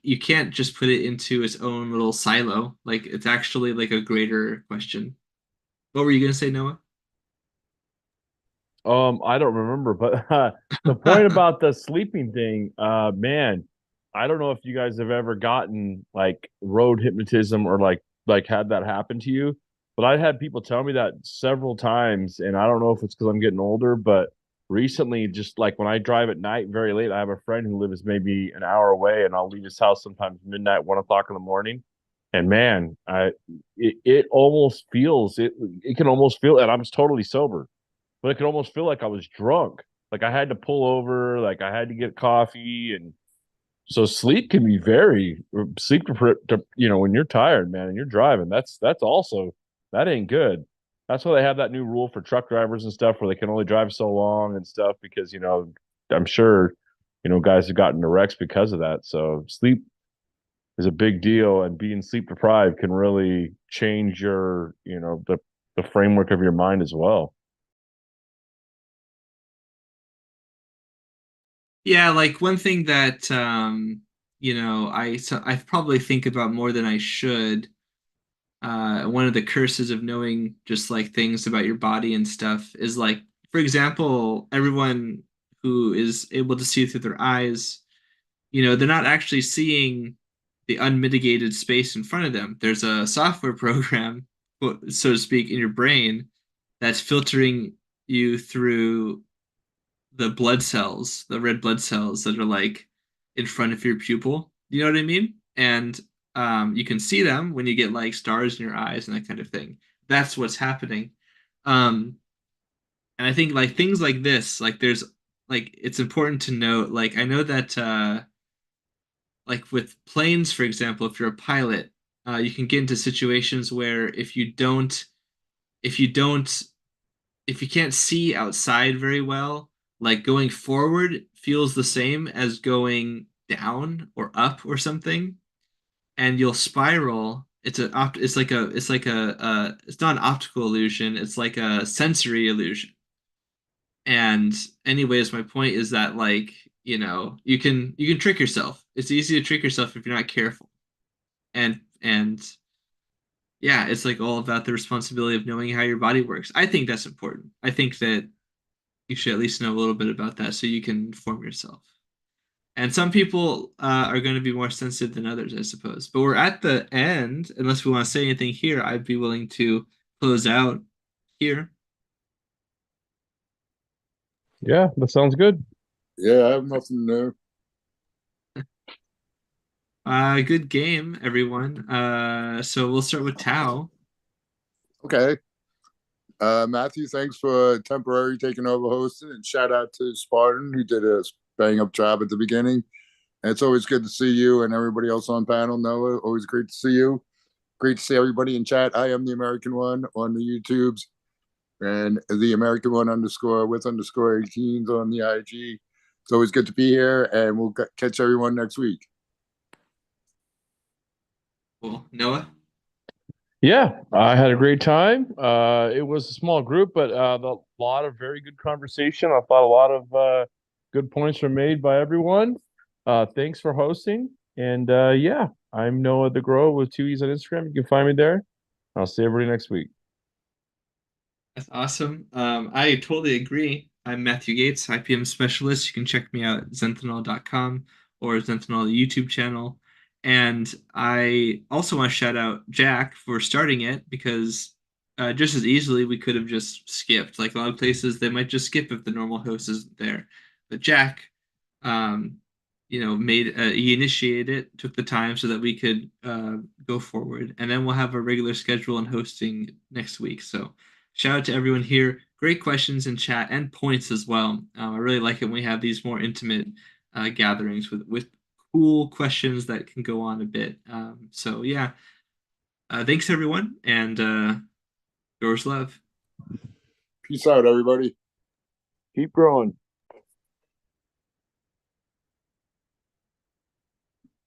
you can't just put it into its own little silo. Like it's actually like a greater question. What were you gonna say, Noah? I don't remember, but the point about the sleeping thing, man, I don't know if you guys have ever gotten like road hypnotism or like had that happen to you, but I had people tell me that several times, and I don't know if it's because I'm getting older, but recently, just like when I drive at night very late, I have a friend who lives maybe an hour away, and I'll leave his house sometimes midnight, 1 o'clock in the morning. And man, it almost feels it can almost feel, and I'm totally sober, but it could almost feel like I was drunk. Like I had to pull over, like I had to get coffee. And so sleep can be very when you're tired, man, and you're driving, that's also, that ain't good. That's why they have that new rule for truck drivers and stuff where they can only drive so long and stuff because, I'm sure, guys have gotten into wrecks because of that. So sleep is a big deal, and being sleep deprived can really change the framework of your mind as well. Yeah, like one thing that I probably think about more than I should. One of the curses of knowing just like things about your body and stuff is like for example, everyone who is able to see through their eyes, they're not actually seeing the unmitigated space in front of them. There's a software program, so to speak, in your brain that's filtering you through the blood cells, the red blood cells that are like in front of your pupil. You know what I mean? And you can see them when you get like stars in your eyes and that kind of thing. That's what's happening. Um, and I think like things like this, like there's like it's important to note. Like I know that like with planes, for example, if you're a pilot, you can get into situations where if you don't if you can't see outside very well, like going forward feels the same as going down or up or something, and you'll spiral. It's not an optical illusion, it's like a sensory illusion. And anyways, my point is that like, you can trick yourself. It's easy to trick yourself if you're not careful. And yeah, it's like all about the responsibility of knowing how your body works. I think that's important. I think that you should at least know a little bit about that so you can inform yourself. And some people are going to be more sensitive than others, I suppose. But we're at the end. Unless we want to say anything here, I'd be willing to close out here. Yeah, that sounds good. Yeah, I have nothing new. Good game, everyone. So we'll start with Tao. Okay. Matthew, thanks for temporary taking over hosting, and shout out to Spartan who did a bang up job at the beginning. And it's always good to see you and everybody else on panel. Noah, always great to see you. Great to see everybody in chat. I am the American One on the YouTubes, and the American One underscore with underscore 18s on the IG. It's always good to be here, and we'll catch everyone next week. Cool. Noah? Yeah, I had a great time. It was a small group, but a lot of very good conversation. I thought a lot of good points were made by everyone. Thanks for hosting. And yeah, I'm Noah the Grow with 2 E's on Instagram. You can find me there. I'll see everybody next week. That's awesome. I totally agree. I'm Matthew Gates, IPM specialist. You can check me out at zenthanol.com or Zenthanol YouTube channel. And I also want to shout out Jack for starting it because just as easily we could have just skipped. Like a lot of places, they might just skip if the normal host isn't there. But Jack, um, he initiated it, took the time so that we could go forward, and then we'll have a regular schedule and hosting next week. So shout out to everyone here. Great questions in chat and points as well. I really like it when we have these more intimate gatherings with cool questions that can go on a bit. So yeah, thanks everyone, and yours love. Peace out, everybody. Keep growing.